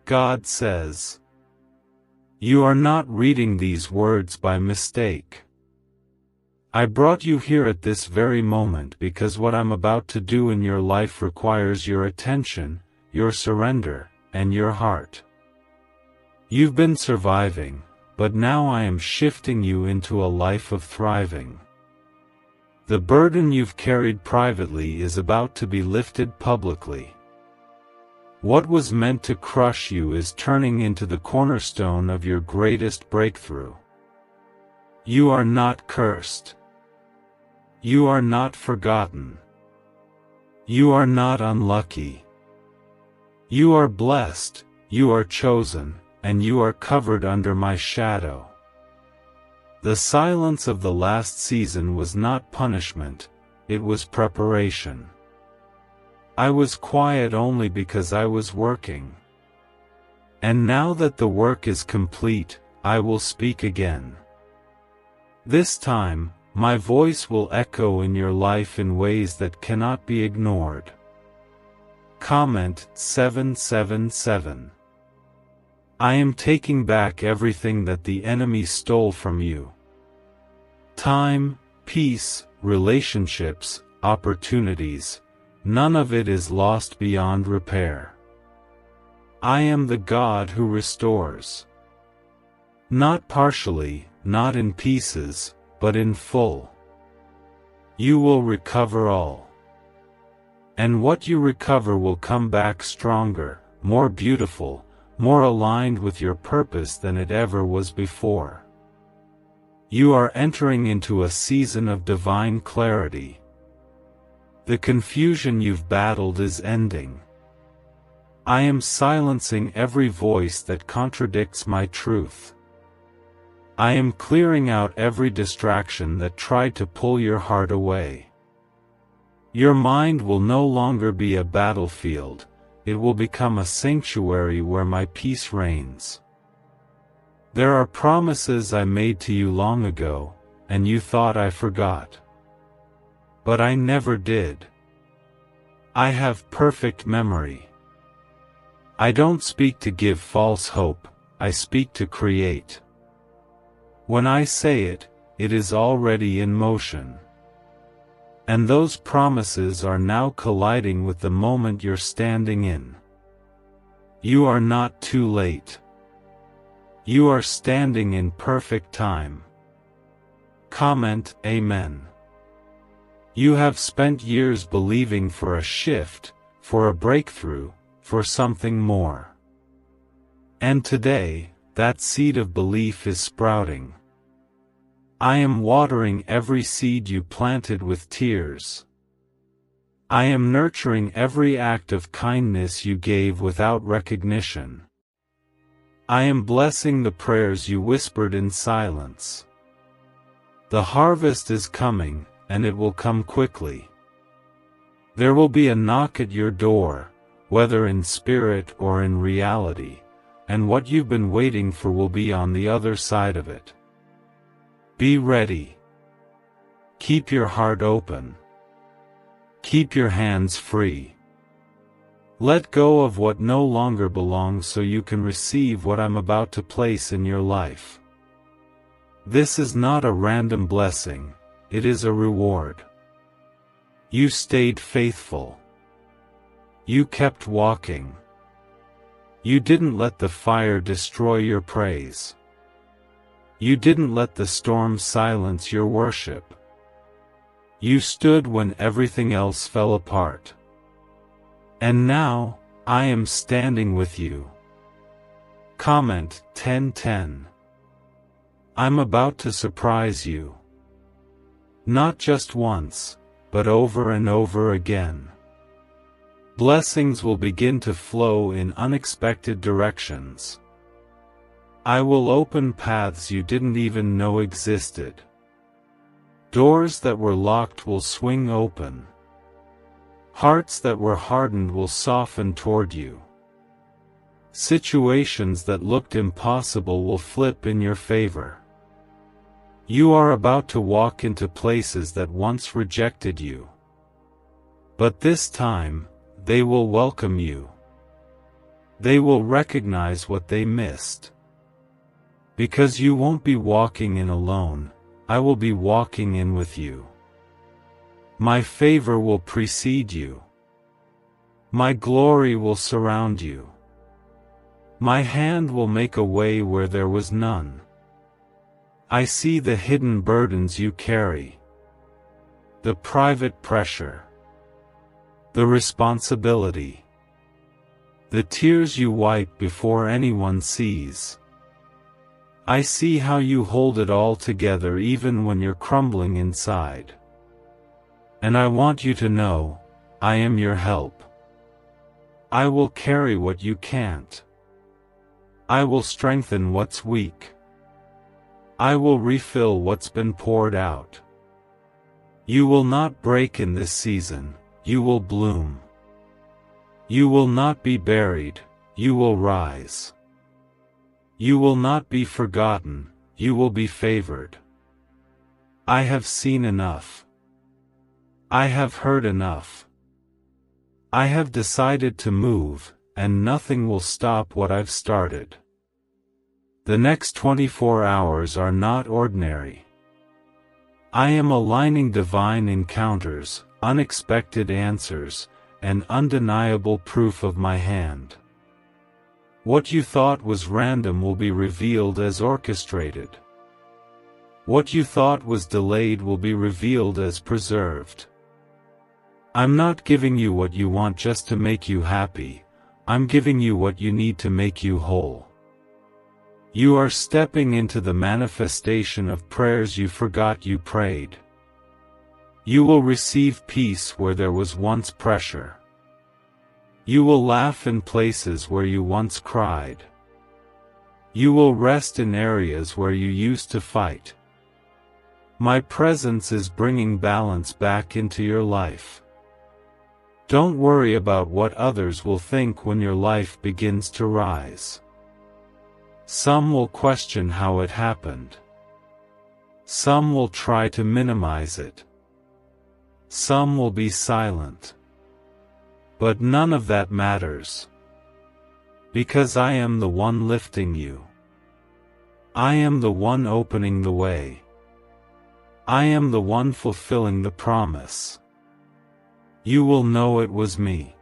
God says, you are not reading these words by mistake. I brought you here at this very moment because what I'm about to do in your life requires your attention, your surrender, and your heart. You've been surviving, but now I am shifting you into a life of thriving. The burden you've carried privately is about to be lifted publicly. What was meant to crush you is turning into the cornerstone of your greatest breakthrough. You are not cursed. You are not forgotten. You are not unlucky. You are blessed, you are chosen, and you are covered under my shadow. The silence of the last season was not punishment, it was preparation. I was quiet only because I was working. And now that the work is complete, I will speak again. This time, my voice will echo in your life in ways that cannot be ignored. Comment 777. I am taking back everything that the enemy stole from you. Time, peace, relationships, opportunities, none of it is lost beyond repair. I am the God who restores. Not partially, not in pieces, but in full. You will recover all. And what you recover will come back stronger, more beautiful, more aligned with your purpose than it ever was before. You are entering into a season of divine clarity. The confusion you've battled is ending. I am silencing every voice that contradicts my truth. I am clearing out every distraction that tried to pull your heart away. Your mind will no longer be a battlefield, it will become a sanctuary where my peace reigns. There are promises I made to you long ago, and you thought I forgot. But I never did. I have perfect memory. I don't speak to give false hope, I speak to create. When I say it, it is already in motion. And those promises are now colliding with the moment you're standing in. You are not too late. You are standing in perfect time. Comment, Amen. You have spent years believing for a shift, for a breakthrough, for something more. And today, that seed of belief is sprouting. I am watering every seed you planted with tears. I am nurturing every act of kindness you gave without recognition. I am blessing the prayers you whispered in silence. The harvest is coming, and it will come quickly. There will be a knock at your door, whether in spirit or in reality, and what you've been waiting for will be on the other side of it. Be ready. Keep your heart open. Keep your hands free. Let go of what no longer belongs so you can receive what I'm about to place in your life. This is not a random blessing, it is a reward. You stayed faithful. You kept walking. You didn't let the fire destroy your praise. You didn't let the storm silence your worship. You stood when everything else fell apart. And now, I am standing with you. Comment 10:10. I'm about to surprise you. Not just once, but over and over again. Blessings will begin to flow in unexpected directions. I will open paths you didn't even know existed. Doors that were locked will swing open. Hearts that were hardened will soften toward you. Situations that looked impossible will flip in your favor. You are about to walk into places that once rejected you. But this time, they will welcome you. They will recognize what they missed. Because you won't be walking in alone, I will be walking in with you. My favor will precede you. My glory will surround you. My hand will make a way where there was none. I see the hidden burdens you carry. The private pressure. The responsibility. The tears you wipe before anyone sees. I see how you hold it all together even when you're crumbling inside. And I want you to know, I am your help. I will carry what you can't. I will strengthen what's weak. I will refill what's been poured out. You will not break in this season, you will bloom. You will not be buried, you will rise. You will not be forgotten, you will be favored. I have seen enough. I have heard enough. I have decided to move, and nothing will stop what I've started. The next 24 hours are not ordinary. I am aligning divine encounters, unexpected answers, and undeniable proof of my hand. What you thought was random will be revealed as orchestrated. What you thought was delayed will be revealed as preserved. I'm not giving you what you want just to make you happy, I'm giving you what you need to make you whole. You are stepping into the manifestation of prayers you forgot you prayed. You will receive peace where there was once pressure. You will laugh in places where you once cried. You will rest in areas where you used to fight. My presence is bringing balance back into your life. Don't worry about what others will think when your life begins to rise. Some will question how it happened. Some will try to minimize it. Some will be silent. But none of that matters. Because I am the one lifting you. I am the one opening the way. I am the one fulfilling the promise. You will know it was me.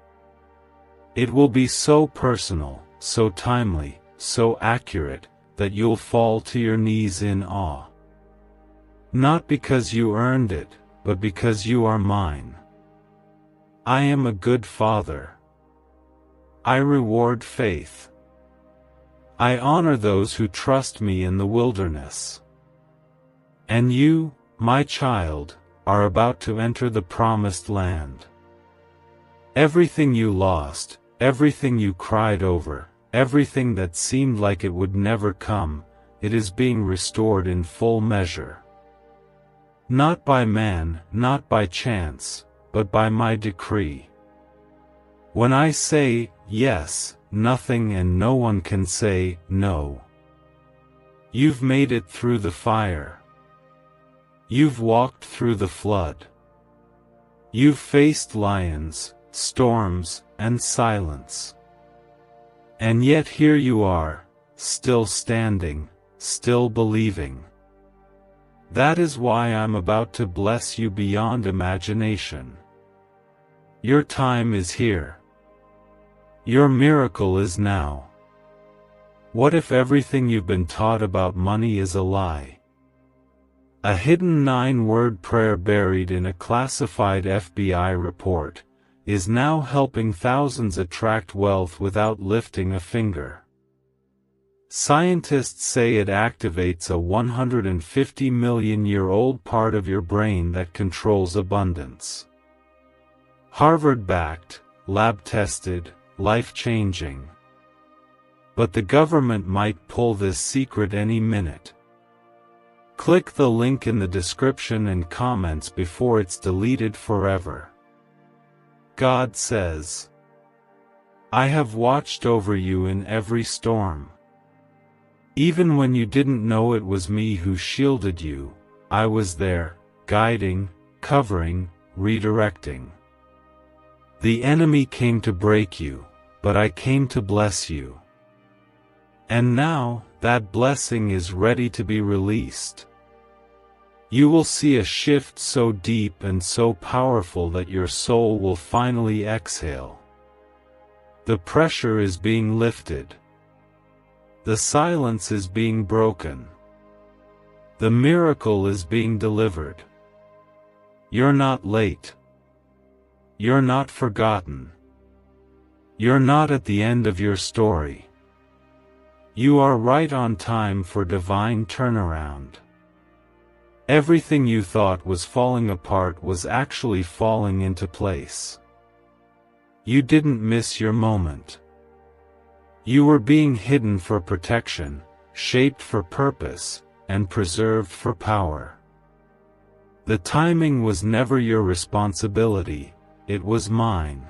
It will be so personal, so timely, so accurate, that you'll fall to your knees in awe. Not because you earned it, but because you are mine. I am a good father. I reward faith. I honor those who trust me in the wilderness. And you, my child, are about to enter the promised land. Everything you lost, everything you cried over, everything that seemed like it would never come, it is being restored in full measure. Not by man, not by chance, but by my decree. When I say yes, nothing and no one can say no. You've made it through the fire. You've walked through the flood. You've faced lions, storms, and silence. And yet here you are, still standing, still believing. That is why I'm about to bless you beyond imagination. Your time is here. Your miracle is now. What if everything you've been taught about money is a lie? A hidden 9-word prayer buried in a classified FBI report is now helping thousands attract wealth without lifting a finger. Scientists say it activates a 150-million-year-old part of your brain that controls abundance. Harvard-backed, lab-tested, life-changing. But the government might pull this secret any minute. Click the link in the description and comments before it's deleted forever. God says, I have watched over you in every storm. Even when you didn't know it was me who shielded you, I was there, guiding, covering, redirecting. The enemy came to break you, but I came to bless you. And now, that blessing is ready to be released. You will see a shift so deep and so powerful that your soul will finally exhale. The pressure is being lifted. The silence is being broken. The miracle is being delivered. You're not late. You're not forgotten. You're not at the end of your story. You are right on time for divine turnaround. Everything you thought was falling apart was actually falling into place. You didn't miss your moment. You were being hidden for protection, shaped for purpose, and preserved for power. The timing was never your responsibility, it was mine.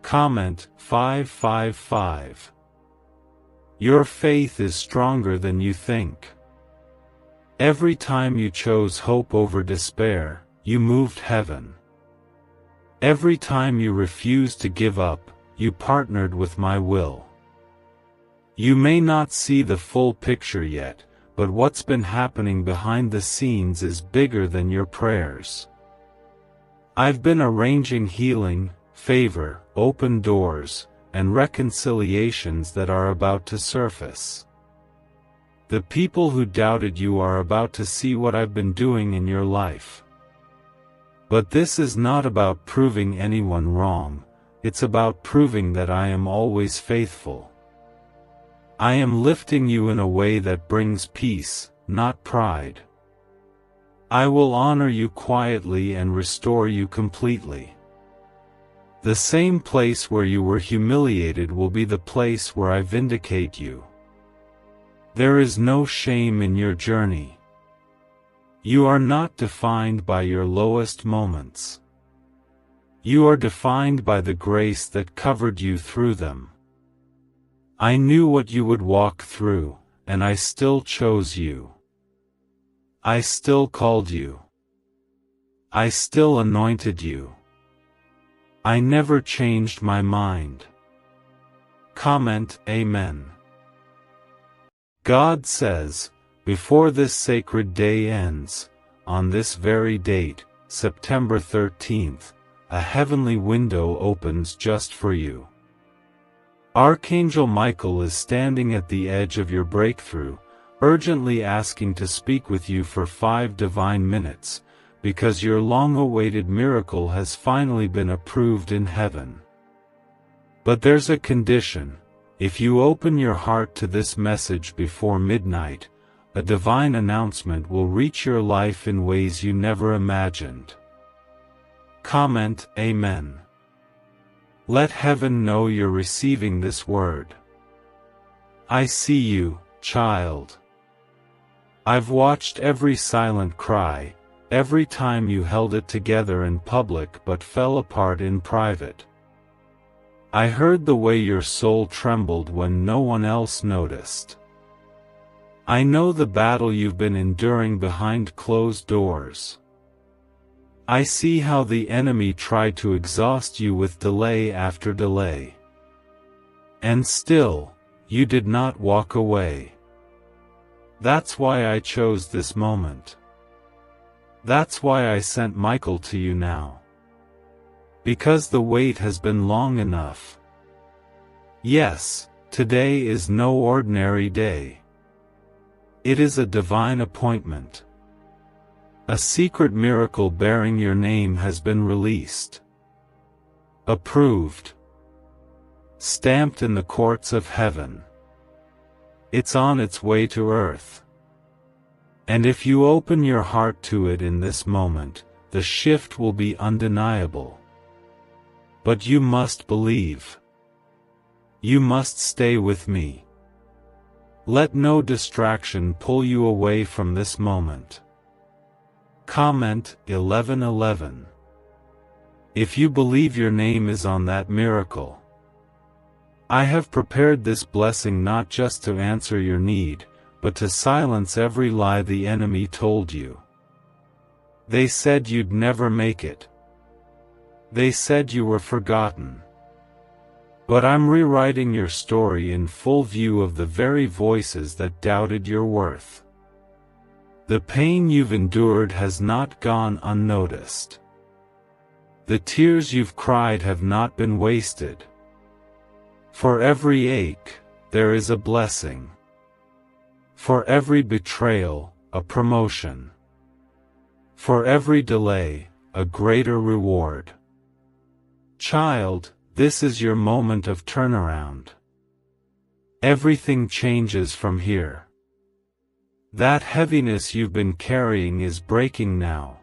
Comment 555. Your faith is stronger than you think. Every time you chose hope over despair, you moved heaven. Every time you refused to give up, you partnered with my will. You may not see the full picture yet, but what's been happening behind the scenes is bigger than your prayers. I've been arranging healing, favor, open doors, and reconciliations that are about to surface. The people who doubted you are about to see what I've been doing in your life. But this is not about proving anyone wrong, it's about proving that I am always faithful. I am lifting you in a way that brings peace, not pride. I will honor you quietly and restore you completely. The same place where you were humiliated will be the place where I vindicate you. There is no shame in your journey. You are not defined by your lowest moments. You are defined by the grace that covered you through them. I knew what you would walk through, and I still chose you. I still called you. I still anointed you. I never changed my mind. Comment, Amen. God says, before this sacred day ends, on this very date, September 13th, a heavenly window opens just for you. Archangel Michael is standing at the edge of your breakthrough, urgently asking to speak with you for 5 divine minutes, because your long-awaited miracle has finally been approved in heaven. But there's a condition: if you open your heart to this message before midnight, a divine announcement will reach your life in ways you never imagined. Comment, Amen. Let heaven know you're receiving this word. I see you, child. I've watched every silent cry, every time you held it together in public but fell apart in private. I heard the way your soul trembled when no one else noticed. I know the battle you've been enduring behind closed doors. I see how the enemy tried to exhaust you with delay after delay. And still, you did not walk away. That's why I chose this moment. That's why I sent Michael to you now. Because the wait has been long enough. Yes, today is no ordinary day. It is a divine appointment. A secret miracle bearing your name has been released. Approved. Stamped in the courts of heaven. It's on its way to earth. And if you open your heart to it in this moment, the shift will be undeniable. But you must believe. You must stay with me. Let no distraction pull you away from this moment. Comment, 11:11. If you believe your name is on that miracle. I have prepared this blessing not just to answer your need, but to silence every lie the enemy told you. They said you'd never make it. They said you were forgotten. But I'm rewriting your story in full view of the very voices that doubted your worth. The pain you've endured has not gone unnoticed. The tears you've cried have not been wasted. For every ache, there is a blessing. For every betrayal, a promotion. For every delay, a greater reward. Child, this is your moment of turnaround. Everything changes from here. That heaviness you've been carrying is breaking now.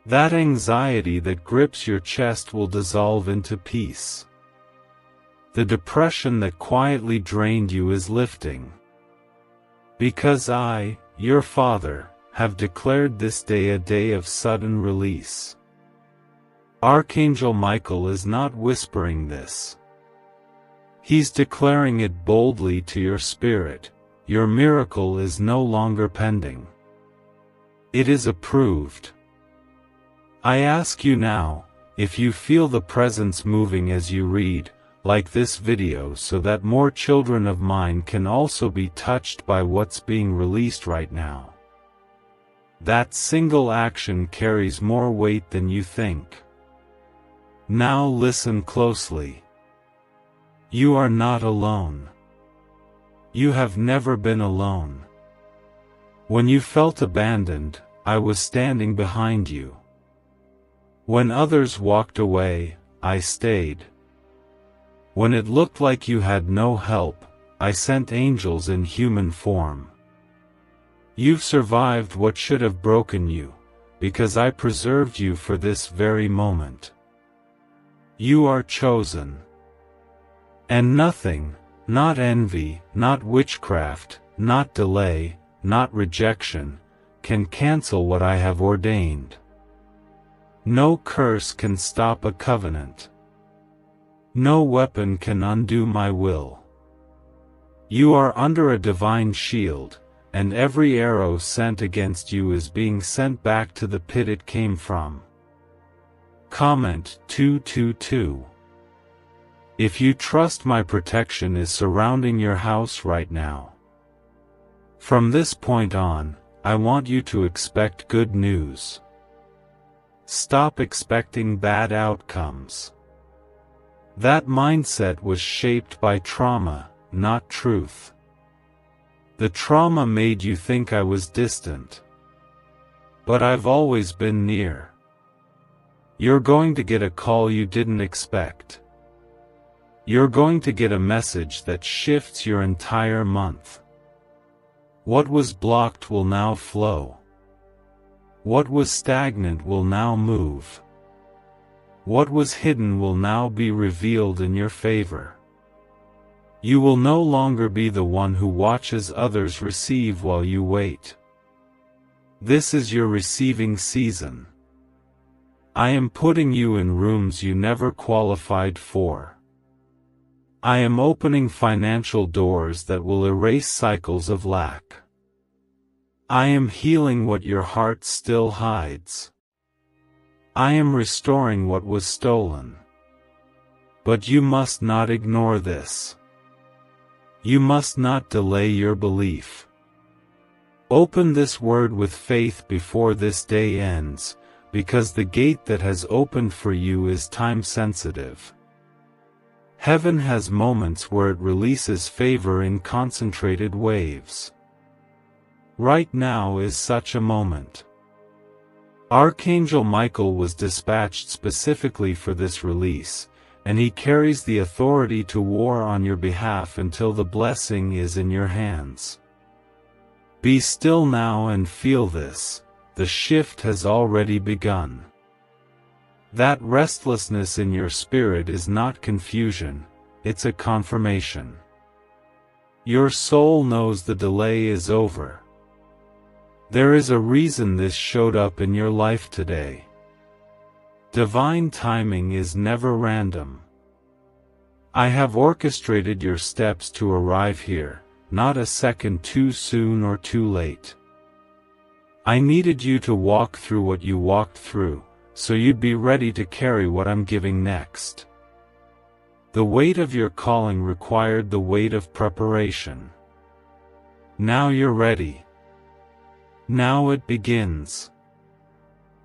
That anxiety that grips your chest will dissolve into peace. The depression that quietly drained you is lifting. Because I, your Father, have declared this day a day of sudden release. Archangel Michael is not whispering this. He's declaring it boldly to your spirit. Your miracle is no longer pending. It is approved. I ask you now, if you feel the presence moving as you read, like this video so that more children of mine can also be touched by what's being released right now. That single action carries more weight than you think. Now listen closely. You are not alone. You have never been alone. When you felt abandoned, I was standing behind you. When others walked away, I stayed. When it looked like you had no help, I sent angels in human form. You've survived what should have broken you, because I preserved you for this very moment. You are chosen. And nothing, not envy, not witchcraft, not delay, not rejection, can cancel what I have ordained. No curse can stop a covenant. No weapon can undo my will. You are under a divine shield, and every arrow sent against you is being sent back to the pit it came from. Comment 222. If you trust my protection is surrounding your house right now. From this point on, I want you to expect good news. Stop expecting bad outcomes. That mindset was shaped by trauma, not truth. The trauma made you think I was distant. But I've always been near. You're going to get a call you didn't expect. You're going to get a message that shifts your entire month. What was blocked will now flow. What was stagnant will now move. What was hidden will now be revealed in your favor. You will no longer be the one who watches others receive while you wait. This is your receiving season. I am putting you in rooms you never qualified for. I am opening financial doors that will erase cycles of lack. I am healing what your heart still hides. I am restoring what was stolen. But you must not ignore this. You must not delay your belief. Open this word with faith before this day ends, because the gate that has opened for you is time-sensitive. Heaven has moments where it releases favor in concentrated waves. Right now is such a moment. Archangel Michael was dispatched specifically for this release, and he carries the authority to war on your behalf until the blessing is in your hands. Be still now and feel this. The shift has already begun. That restlessness in your spirit is not confusion, it's a confirmation. Your soul knows the delay is over. There is a reason this showed up in your life today. Divine timing is never random. I have orchestrated your steps to arrive here, not a second too soon or too late. I needed you to walk through what you walked through, so you'd be ready to carry what I'm giving next. The weight of your calling required the weight of preparation. Now you're ready. Now it begins.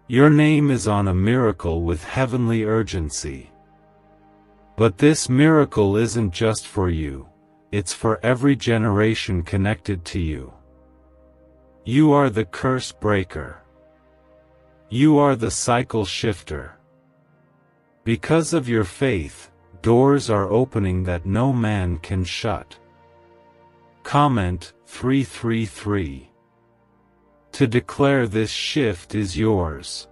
Your name is on a miracle with heavenly urgency. But this miracle isn't just for you, it's for every generation connected to you. You are the curse breaker. You are the cycle shifter. Because of your faith, doors are opening that no man can shut. Comment 333. To declare this shift is yours.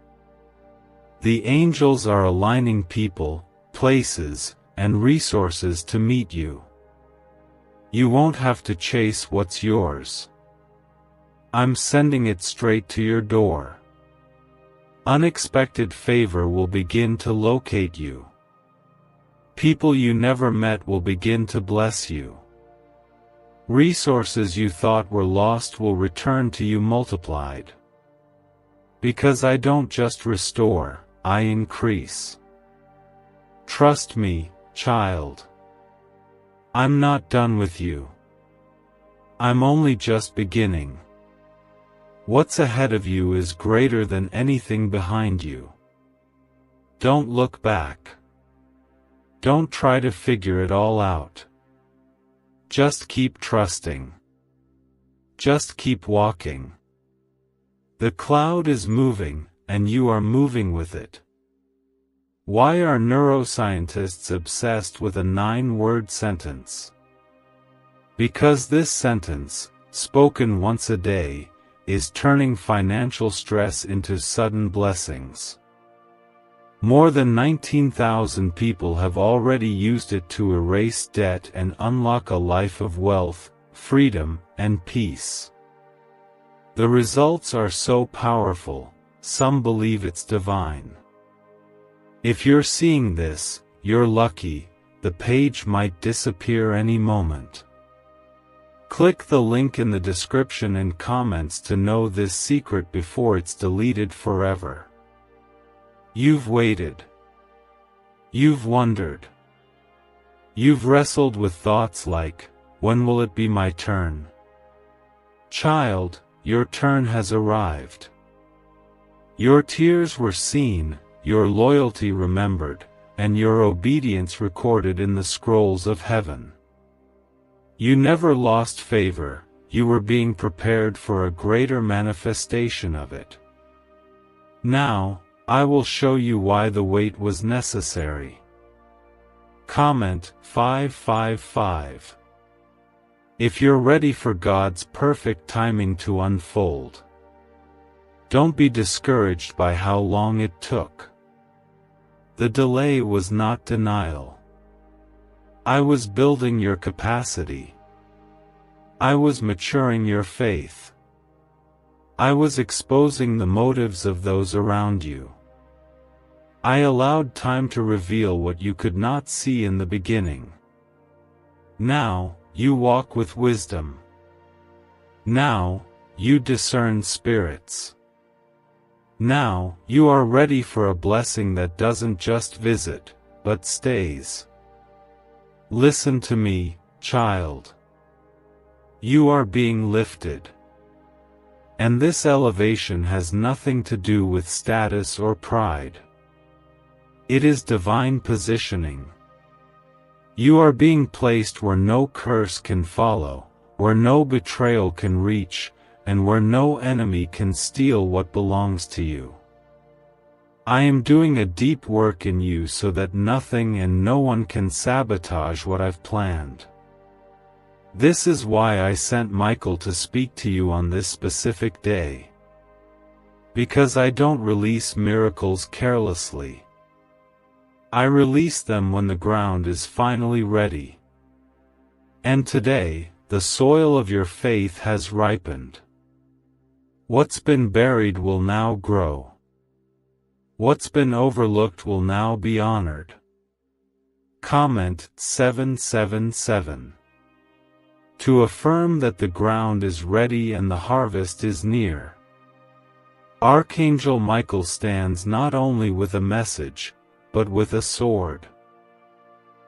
The angels are aligning people, places, and resources to meet you. You won't have to chase what's yours. I'm sending it straight to your door. Unexpected favor will begin to locate you. People you never met will begin to bless you. Resources you thought were lost will return to you multiplied. Because I don't just restore, I increase. Trust me, child. I'm not done with you. I'm only just beginning. What's ahead of you is greater than anything behind you. Don't look back. Don't try to figure it all out. Just keep trusting. Just keep walking. The cloud is moving, and you are moving with it. Why are neuroscientists obsessed with a 9-word sentence? Because this sentence, spoken once a day, is turning financial stress into sudden blessings. More than 19,000 people have already used it to erase debt and unlock a life of wealth, freedom, and peace. The results are so powerful, some believe it's divine. If you're seeing this, you're lucky, the page might disappear any moment. Click the link in the description and comments to know this secret before it's deleted forever. You've waited. You've wondered. You've wrestled with thoughts like, when will it be my turn? Child, your turn has arrived. Your tears were seen, your loyalty remembered, and your obedience recorded in the scrolls of heaven. You never lost favor, you were being prepared for a greater manifestation of it. Now, I will show you why the wait was necessary. Comment 555. If you're ready for God's perfect timing to unfold. Don't be discouraged by how long it took. The delay was not denial. I was building your capacity. I was maturing your faith. I was exposing the motives of those around you. I allowed time to reveal what you could not see in the beginning. Now, you walk with wisdom. Now, you discern spirits. Now, you are ready for a blessing that doesn't just visit, but stays. Listen to me, child. You are being lifted. And this elevation has nothing to do with status or pride. It is divine positioning. You are being placed where no curse can follow, where no betrayal can reach, and where no enemy can steal what belongs to you. I am doing a deep work in you so that nothing and no one can sabotage what I've planned. This is why I sent Michael to speak to you on this specific day. Because I don't release miracles carelessly. I release them when the ground is finally ready. And today, the soil of your faith has ripened. What's been buried will now grow. What's been overlooked will now be honored. Comment 777. To affirm that the ground is ready and the harvest is near. Archangel Michael stands not only with a message, but with a sword.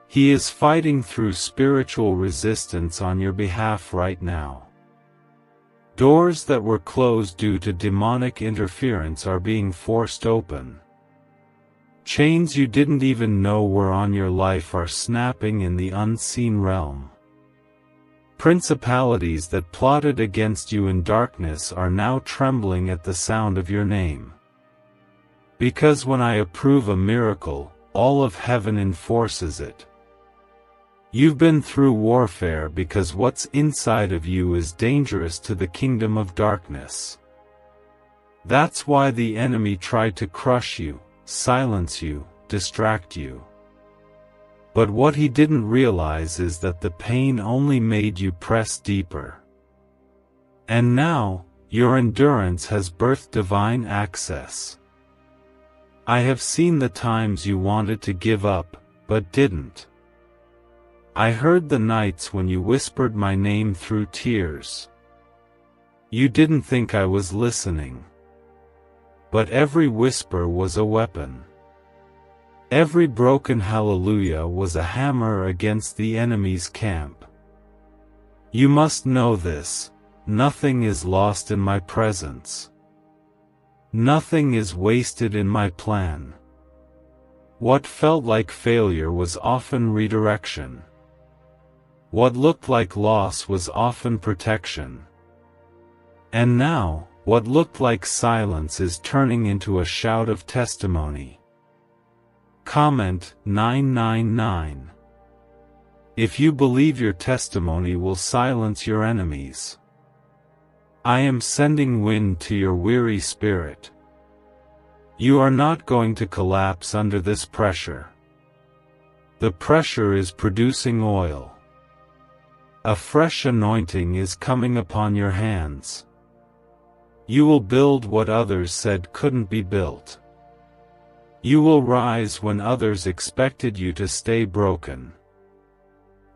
He is fighting through spiritual resistance on your behalf right now. Doors that were closed due to demonic interference are being forced open. Chains you didn't even know were on your life are snapping in the unseen realm. Principalities that plotted against you in darkness are now trembling at the sound of your name. Because when I approve a miracle, all of heaven enforces it. You've been through warfare because what's inside of you is dangerous to the kingdom of darkness. That's why the enemy tried to crush you, silence you, distract you. But what he didn't realize is that the pain only made you press deeper. And now, your endurance has birthed divine access. I have seen the times you wanted to give up, but didn't. I heard the nights when you whispered my name through tears. You didn't think I was listening. But every whisper was a weapon. Every broken hallelujah was a hammer against the enemy's camp. You must know this: nothing is lost in my presence. Nothing is wasted in my plan. What felt like failure was often redirection. What looked like loss was often protection. And now, what looked like silence is turning into a shout of testimony. Comment 999. If you believe your testimony will silence your enemies. I am sending wind to your weary spirit. You are not going to collapse under this pressure. The pressure is producing oil. A fresh anointing is coming upon your hands. You will build what others said couldn't be built. You will rise when others expected you to stay broken.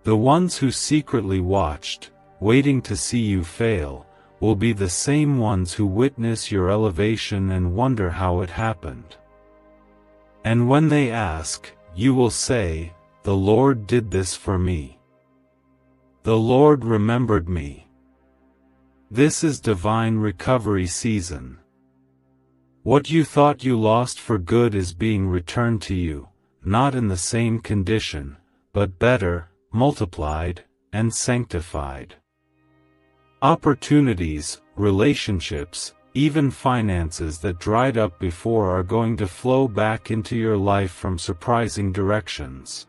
The ones who secretly watched, waiting to see you fail, will be the same ones who witness your elevation and wonder how it happened. And when they ask, you will say, "The Lord did this for me. The Lord remembered me." This is divine recovery season. What you thought you lost for good is being returned to you, not in the same condition, but better, multiplied, and sanctified. Opportunities, relationships, even finances that dried up before are going to flow back into your life from surprising directions.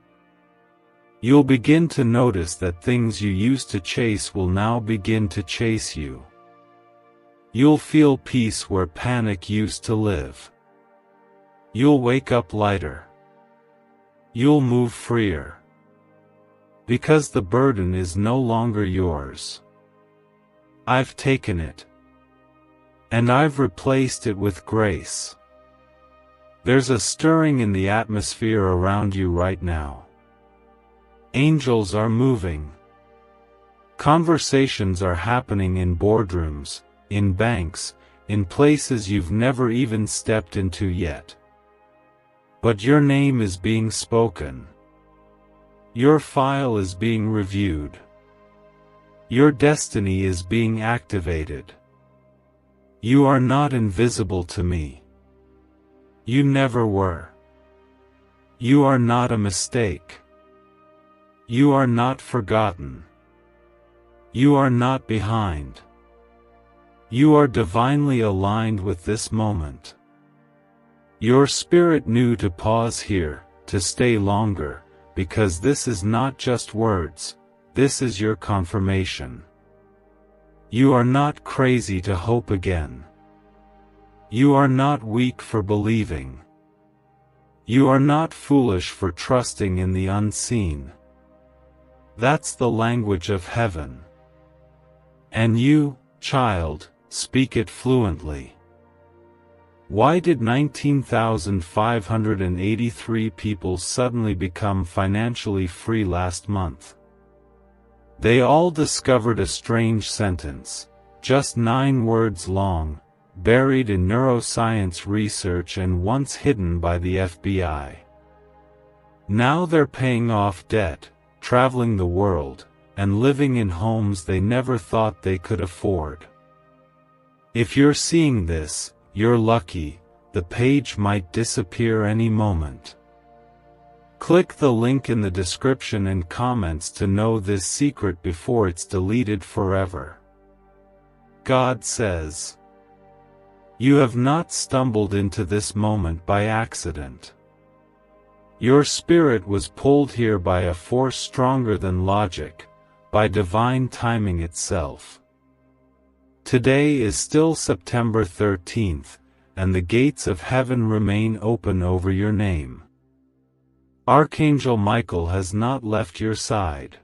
You'll begin to notice that things you used to chase will now begin to chase you. You'll feel peace where panic used to live. You'll wake up lighter. You'll move freer. Because the burden is no longer yours. I've taken it. And I've replaced it with grace. There's a stirring in the atmosphere around you right now. Angels are moving. Conversations are happening in boardrooms, in banks, in places you've never even stepped into yet. But your name is being spoken. Your file is being reviewed. Your destiny is being activated. You are not invisible to me. You never were. You are not a mistake. You are not forgotten. You are not behind. You are divinely aligned with this moment. Your spirit knew to pause here, to stay longer, because this is not just words, this is your confirmation. You are not crazy to hope again. You are not weak for believing. You are not foolish for trusting in the unseen. That's the language of heaven. And you, child, speak it fluently. Why did 19,583 people suddenly become financially free last month? They all discovered a strange sentence, just 9 words long, buried in neuroscience research and once hidden by the FBI. Now they're paying off debt, traveling the world, and living in homes they never thought they could afford. If you're seeing this, you're lucky. The page might disappear any moment. Click the link in the description and comments to know this secret before it's deleted forever. God says, you have not stumbled into this moment by accident. Your spirit was pulled here by a force stronger than logic, by divine timing itself. Today is still September 13th, and the gates of heaven remain open over your name. Archangel Michael has not left your side.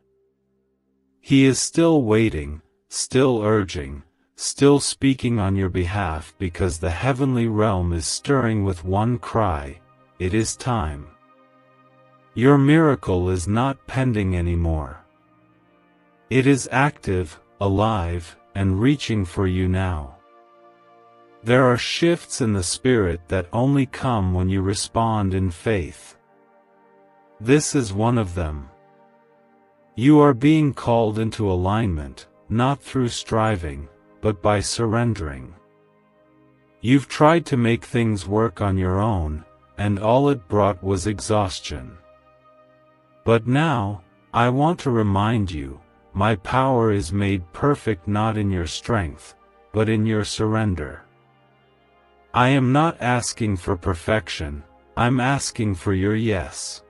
He is still waiting, still urging, still speaking on your behalf because the heavenly realm is stirring with one cry: it is time. Your miracle is not pending anymore. It is active, alive, and reaching for you now. There are shifts in the spirit that only come when you respond in faith. This is one of them. You are being called into alignment, not through striving, but by surrendering. You've tried to make things work on your own, and all it brought was exhaustion. But now, I want to remind you, my power is made perfect not in your strength, but in your surrender. I am not asking for perfection, I'm asking for your yes.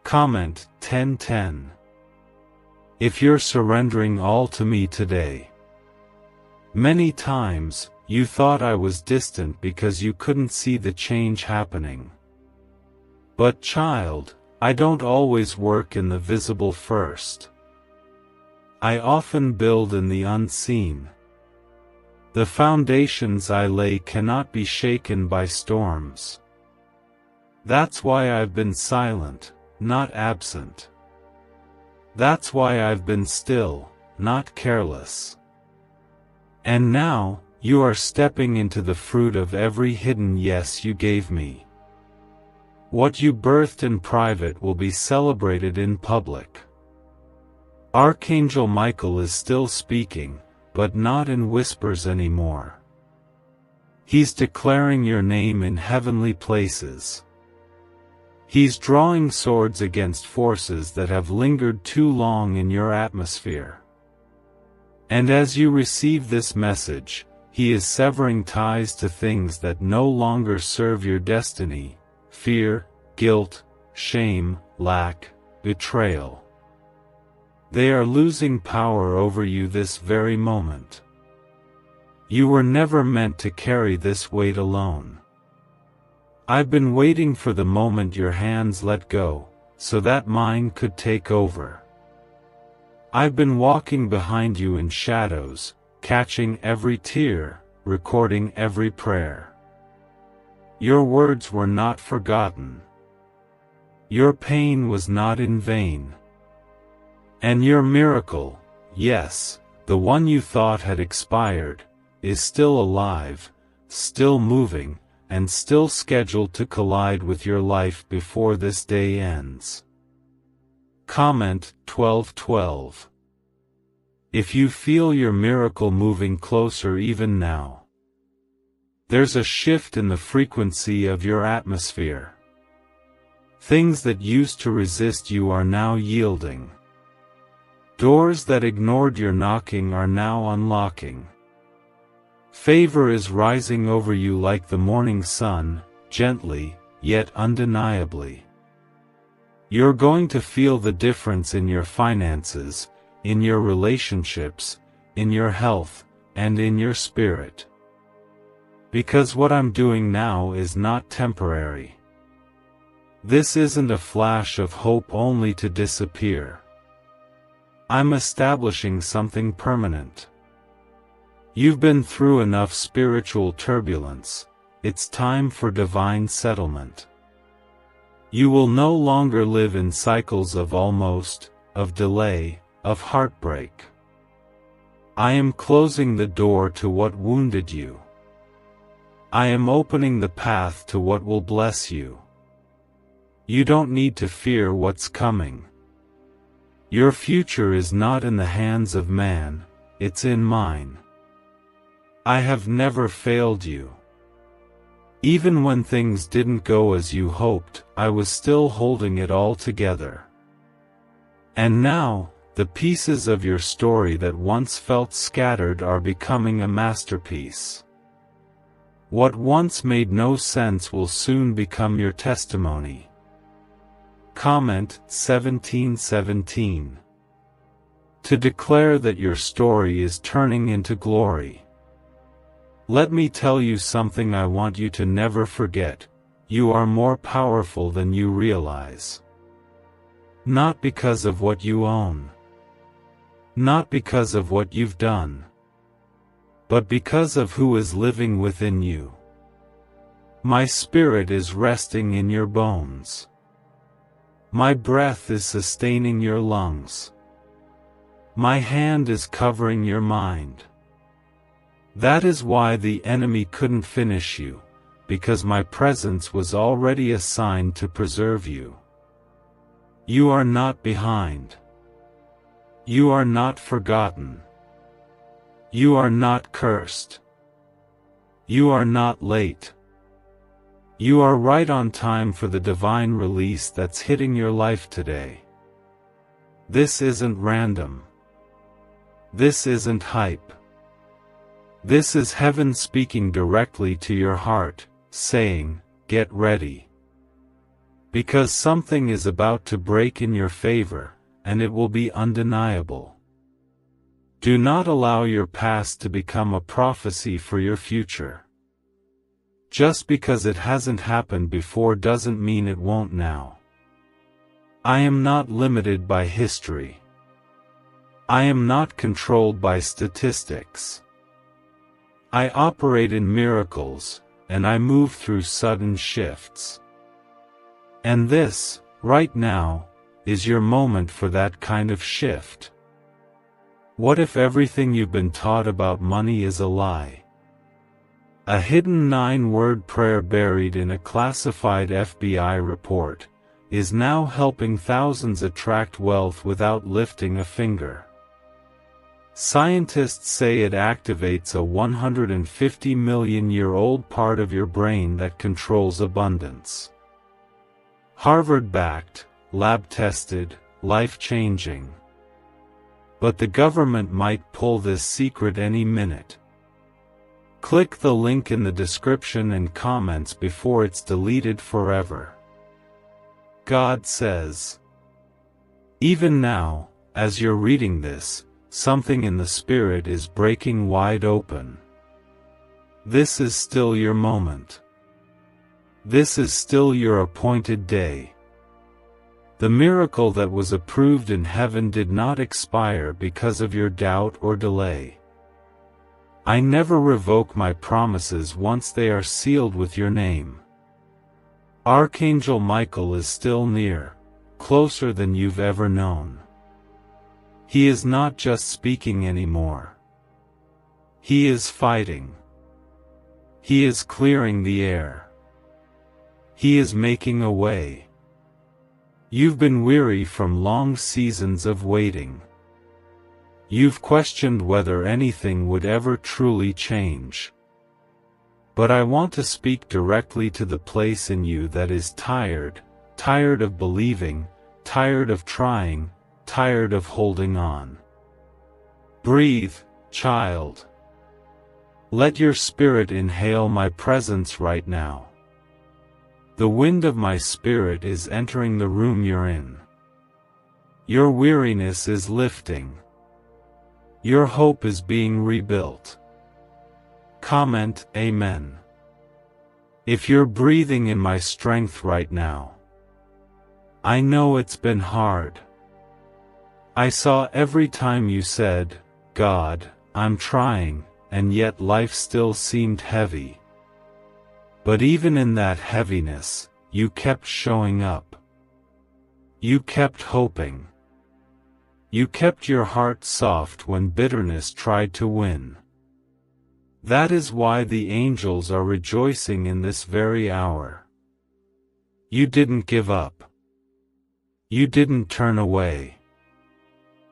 Comment 10:10. If you're surrendering all to me today. Many times, you thought I was distant because you couldn't see the change happening. But child, I don't always work in the visible first. I often build in the unseen. The foundations I lay cannot be shaken by storms. That's why I've been silent, not absent. That's why I've been still, not careless. And now, you are stepping into the fruit of every hidden yes you gave me. What you birthed in private will be celebrated in public. Archangel Michael is still speaking, but not in whispers anymore. He's declaring your name in heavenly places. He's drawing swords against forces that have lingered too long in your atmosphere. And as you receive this message, he is severing ties to things that no longer serve your destiny: fear, guilt, shame, lack, betrayal. They are losing power over you this very moment. You were never meant to carry this weight alone. I've been waiting for the moment your hands let go, so that mine could take over. I've been walking behind you in shadows, catching every tear, recording every prayer. Your words were not forgotten. Your pain was not in vain. And your miracle, yes, the one you thought had expired, is still alive, still moving, and still scheduled to collide with your life before this day ends. Comment 12:12. If you feel your miracle moving closer even now, there's a shift in the frequency of your atmosphere. Things that used to resist you are now yielding. Doors that ignored your knocking are now unlocking. Favor is rising over you like the morning sun, gently, yet undeniably. You're going to feel the difference in your finances, in your relationships, in your health, and in your spirit. Because what I'm doing now is not temporary. This isn't a flash of hope only to disappear. I'm establishing something permanent. You've been through enough spiritual turbulence, it's time for divine settlement. You will no longer live in cycles of almost, of delay, of heartbreak. I am closing the door to what wounded you. I am opening the path to what will bless you. You don't need to fear what's coming. Your future is not in the hands of man, it's in mine. I have never failed you. Even when things didn't go as you hoped, I was still holding it all together. And now, the pieces of your story that once felt scattered are becoming a masterpiece. What once made no sense will soon become your testimony. Comment 17:17. To declare that your story is turning into glory. Let me tell you something I want you to never forget: you are more powerful than you realize. Not because of what you own. Not because of what you've done. But because of who is living within you. My spirit is resting in your bones. My breath is sustaining your lungs. My hand is covering your mind. That is why the enemy couldn't finish you, because my presence was already assigned to preserve you. You are not behind. You are not forgotten. You are not cursed. You are not late. You are right on time for the divine release that's hitting your life today. This isn't random. This isn't hype. This is heaven speaking directly to your heart, saying, get ready. Because something is about to break in your favor, and it will be undeniable. Do not allow your past to become a prophecy for your future. Just because it hasn't happened before doesn't mean it won't now. I am not limited by history. I am not controlled by statistics. I operate in miracles, and I move through sudden shifts. And this, right now, is your moment for that kind of shift. What if everything you've been taught about money is a lie? A hidden 9-word prayer buried in a classified FBI report is now helping thousands attract wealth without lifting a finger. Scientists say it activates a 150-million-year-old part of your brain that controls abundance. Harvard-backed, lab-tested, life-changing. But the government might pull this secret any minute. Click the link in the description and comments before it's deleted forever. God says. Even now, as you're reading this, something in the spirit is breaking wide open. This is still your moment. This is still your appointed day. The miracle that was approved in heaven did not expire because of your doubt or delay. I never revoke my promises once they are sealed with your name. Archangel Michael is still near, closer than you've ever known. He is not just speaking anymore. He is fighting. He is clearing the air. He is making a way. You've been weary from long seasons of waiting. You've questioned whether anything would ever truly change. But I want to speak directly to the place in you that is tired of believing, tired of trying, tired of holding on. Breathe, child. Let your spirit inhale my presence right now. The wind of my spirit is entering the room you're in. Your weariness is lifting. Your hope is being rebuilt. Comment, Amen. If you're breathing in my strength right now. I know it's been hard. I saw every time you said, God, I'm trying, and yet life still seemed heavy. But even in that heaviness, you kept showing up. You kept hoping. You kept your heart soft when bitterness tried to win. That is why the angels are rejoicing in this very hour. You didn't give up. You didn't turn away.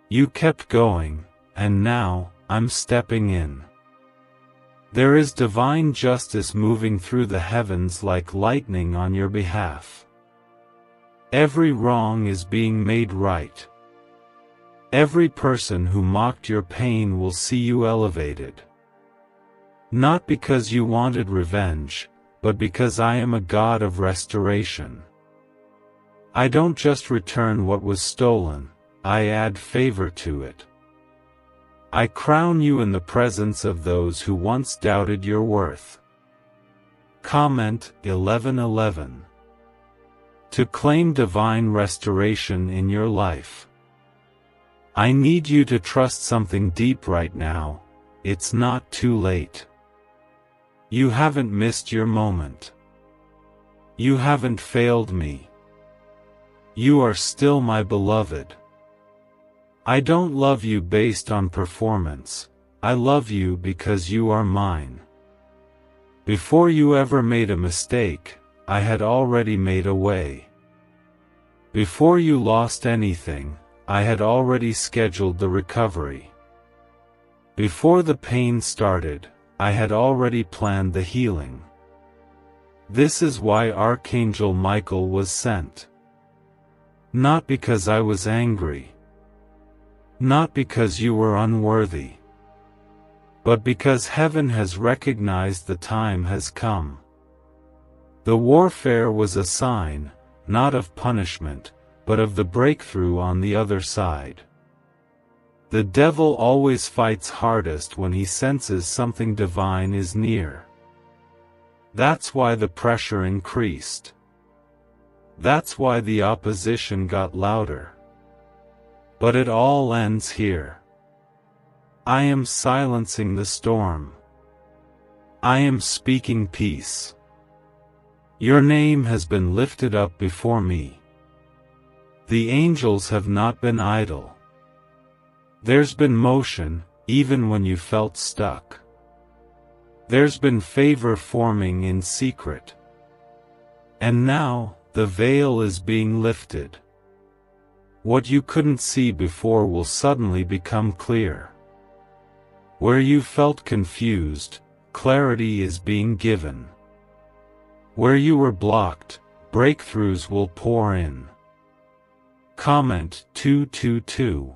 You kept going, and now, I'm stepping in. There is divine justice moving through the heavens like lightning on your behalf. Every wrong is being made right. Every person who mocked your pain will see you elevated. Not because you wanted revenge, but because I am a God of restoration. I don't just return what was stolen, I add favor to it. I crown you in the presence of those who once doubted your worth. Comment 11:11. To claim divine restoration in your life. I need you to trust something deep right now. It's not too late. You haven't missed your moment. You haven't failed me. You are still my beloved. I don't love you based on performance, I love you because you are mine. Before you ever made a mistake, I had already made a way. Before you lost anything, I had already scheduled the recovery. Before the pain started, I had already planned the healing. This is why Archangel Michael was sent. Not because I was angry. Not because you were unworthy. But because heaven has recognized the time has come. The warfare was a sign, not of punishment, but of the breakthrough on the other side. The devil always fights hardest when he senses something divine is near. That's why the pressure increased. That's why the opposition got louder. But it all ends here. I am silencing the storm. I am speaking peace. Your name has been lifted up before me. The angels have not been idle. There's been motion, even when you felt stuck. There's been favor forming in secret. And now, the veil is being lifted. What you couldn't see before will suddenly become clear. Where you felt confused, clarity is being given. Where you were blocked, breakthroughs will pour in. Comment 222.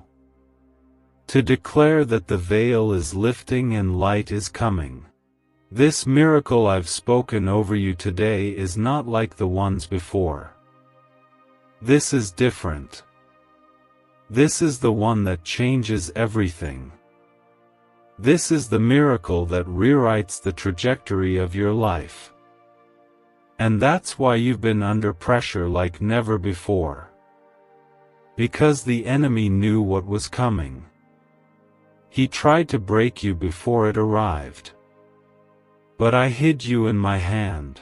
To declare that the veil is lifting and light is coming. This miracle I've spoken over you today is not like the ones before. This is different. This is the one that changes everything. This is the miracle that rewrites the trajectory of your life. And that's why you've been under pressure like never before. Because the enemy knew what was coming. He tried to break you before it arrived. But I hid you in my hand.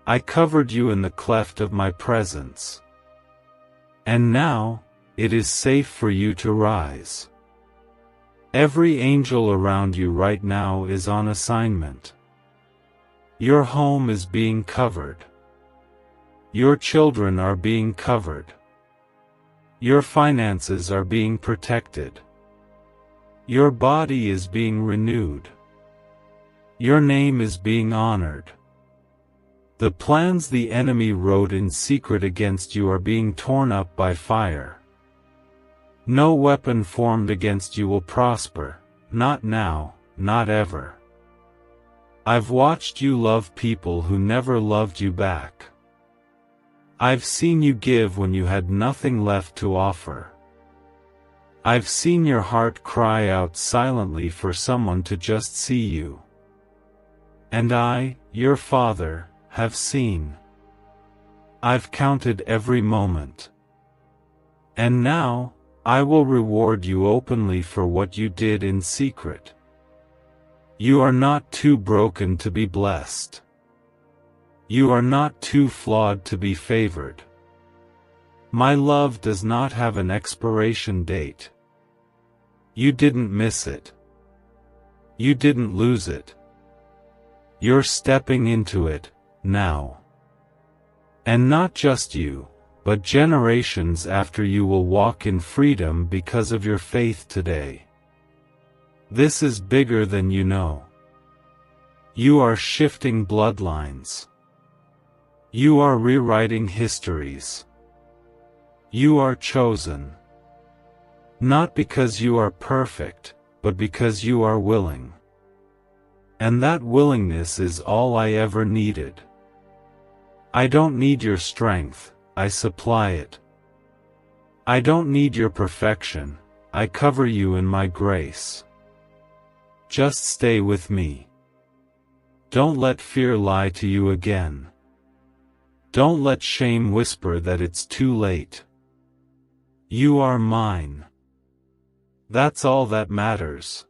I covered you in the cleft of my presence. And now, it is safe for you to rise. Every angel around you right now is on assignment. Your home is being covered. Your children are being covered. Your finances are being protected. Your body is being renewed. Your name is being honored. The plans the enemy wrote in secret against you are being torn up by fire. No weapon formed against you will prosper, not now, not ever. I've watched you love people who never loved you back. I've seen you give when you had nothing left to offer. I've seen your heart cry out silently for someone to just see you. And I, your Father, have seen. I've counted every moment. And now, I will reward you openly for what you did in secret. You are not too broken to be blessed. You are not too flawed to be favored. My love does not have an expiration date. You didn't miss it. You didn't lose it. You're stepping into it, now. And not just you, but generations after you will walk in freedom because of your faith today. This is bigger than you know. You are shifting bloodlines. You are rewriting histories. You are chosen. Not because you are perfect, but because you are willing. And that willingness is all I ever needed. I don't need your strength, I supply it. I don't need your perfection, I cover you in my grace. Just stay with me. Don't let fear lie to you again. Don't let shame whisper that it's too late. You are mine. That's all that matters.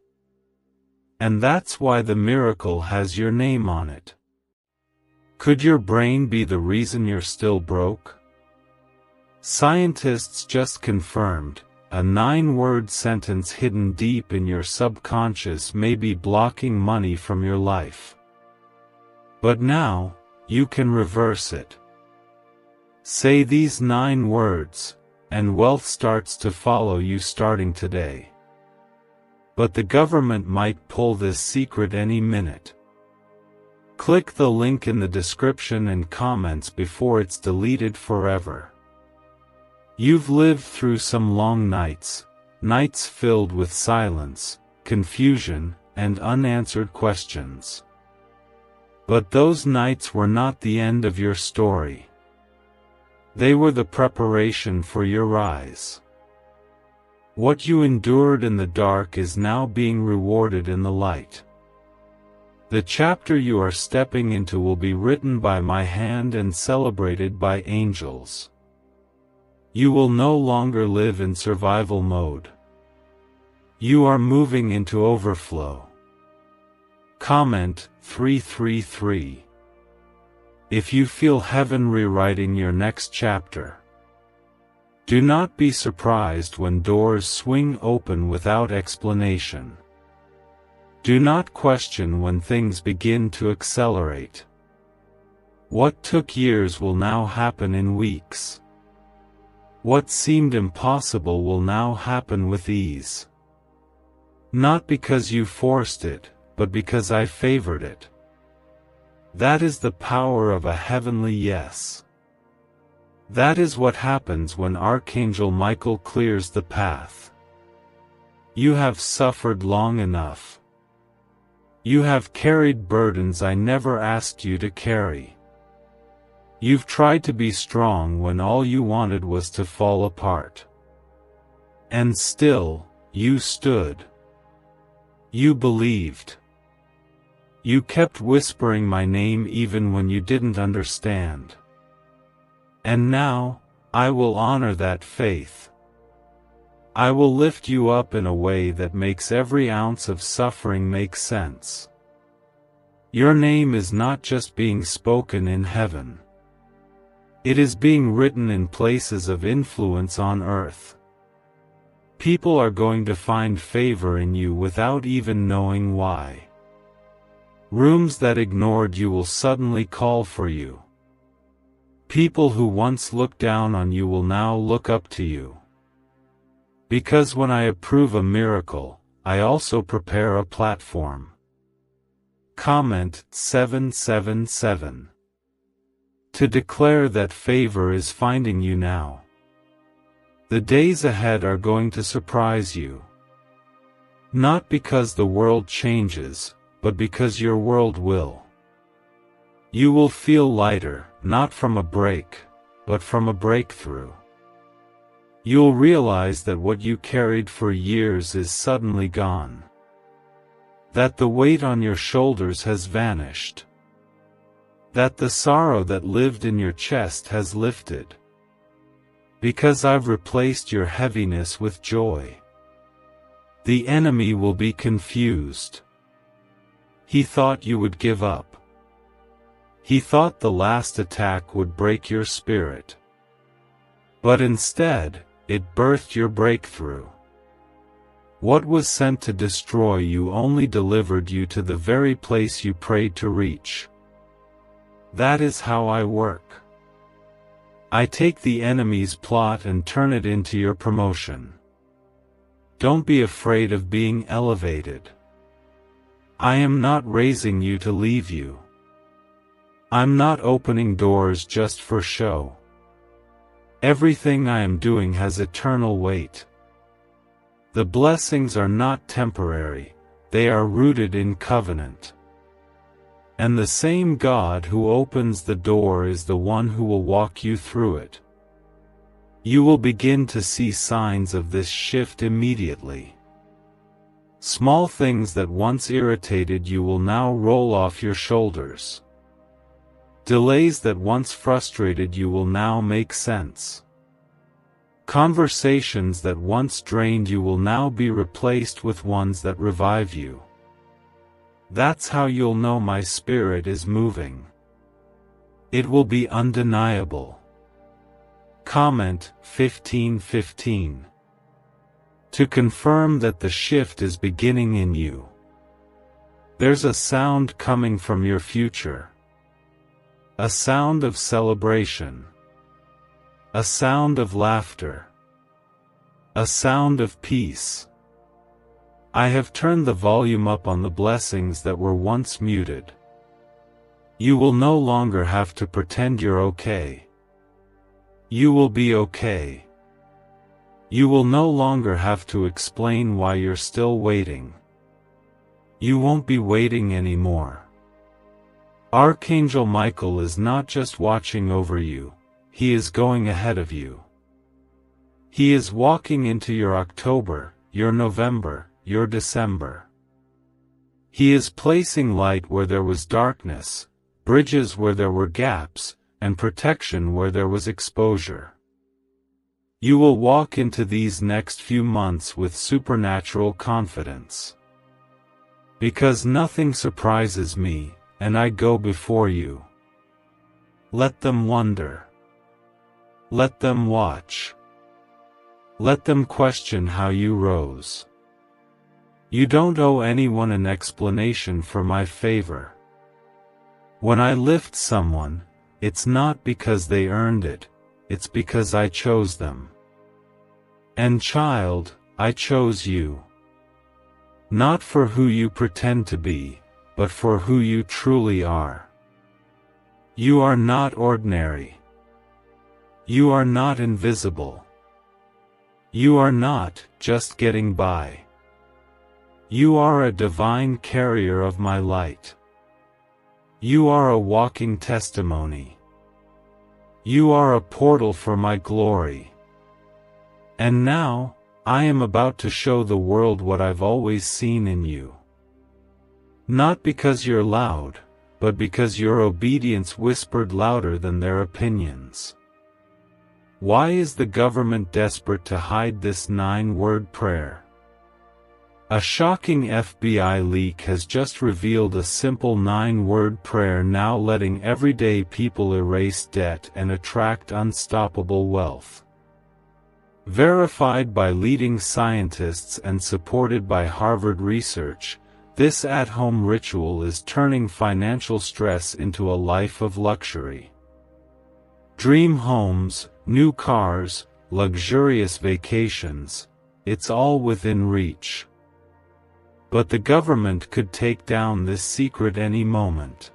And that's why the miracle has your name on it. Could your brain be the reason you're still broke? Scientists just confirmed, a 9-word sentence hidden deep in your subconscious may be blocking money from your life. But now, you can reverse it. Say these 9 words, and wealth starts to follow you starting today. But the government might pull this secret any minute. Click the link in the description and comments before it's deleted forever. You've lived through some long nights, nights filled with silence, confusion, and unanswered questions. But those nights were not the end of your story. They were the preparation for your rise. What you endured in the dark is now being rewarded in the light. The chapter you are stepping into will be written by my hand and celebrated by angels. You will no longer live in survival mode. You are moving into overflow. Comment 333. If you feel heaven rewriting your next chapter. Do not be surprised when doors swing open without explanation. Do not question when things begin to accelerate. What took years will now happen in weeks. What seemed impossible will now happen with ease. Not because you forced it, but because I favored it. That is the power of a heavenly yes. That is what happens when Archangel Michael clears the path. You have suffered long enough. You have carried burdens I never asked you to carry. You've tried to be strong when all you wanted was to fall apart. And still, you stood. You believed. You kept whispering my name even when you didn't understand. And now, I will honor that faith. I will lift you up in a way that makes every ounce of suffering make sense. Your name is not just being spoken in heaven. It is being written in places of influence on earth. People are going to find favor in you without even knowing why. Rooms that ignored you will suddenly call for you. People who once looked down on you will now look up to you. Because when I approve a miracle, I also prepare a platform. Comment 777. To declare that favor is finding you now. The days ahead are going to surprise you. Not because the world changes, but because your world will. You will feel lighter, not from a break, but from a breakthrough. You'll realize that what you carried for years is suddenly gone. That the weight on your shoulders has vanished. That the sorrow that lived in your chest has lifted. Because I've replaced your heaviness with joy. The enemy will be confused. He thought you would give up. He thought the last attack would break your spirit. But instead, it birthed your breakthrough. What was sent to destroy you only delivered you to the very place you prayed to reach. That is how I work. I take the enemy's plot and turn it into your promotion. Don't be afraid of being elevated. I am not raising you to leave you. I'm not opening doors just for show. Everything I am doing has eternal weight. The blessings are not temporary, they are rooted in covenant. And the same God who opens the door is the one who will walk you through it. You will begin to see signs of this shift immediately. Small things that once irritated you will now roll off your shoulders. Delays that once frustrated you will now make sense. Conversations that once drained you will now be replaced with ones that revive you. That's how you'll know my spirit is moving. It will be undeniable. Comment 1515. To confirm that the shift is beginning in you. There's a sound coming from your future. A sound of celebration. A sound of laughter. A sound of peace. I have turned the volume up on the blessings that were once muted. You will no longer have to pretend you're okay. You will be okay. You will no longer have to explain why you're still waiting. You won't be waiting anymore. Archangel Michael is not just watching over you, he is going ahead of you. He is walking into your October, your November, your December. He is placing light where there was darkness, bridges where there were gaps, and protection where there was exposure. You will walk into these next few months with supernatural confidence. Because nothing surprises me, and I go before you. Let them wonder. Let them watch. Let them question how you rose. You don't owe anyone an explanation for my favor. When I lift someone, it's not because they earned it, it's because I chose them. And child, I chose you. Not for who you pretend to be, but for who you truly are. You are not ordinary. You are not invisible. You are not just getting by. You are a divine carrier of my light. You are a walking testimony. You are a portal for my glory. And now, I am about to show the world what I've always seen in you. Not because you're loud, but because your obedience whispered louder than their opinions. Why is the government desperate to hide this 9-word prayer? A shocking FBI leak has just revealed a simple 9-word prayer now letting everyday people erase debt and attract unstoppable wealth. Verified by leading scientists and supported by Harvard research, this at-home ritual is turning financial stress into a life of luxury. Dream homes, new cars, luxurious vacations, it's all within reach. But the government could take down this secret any moment.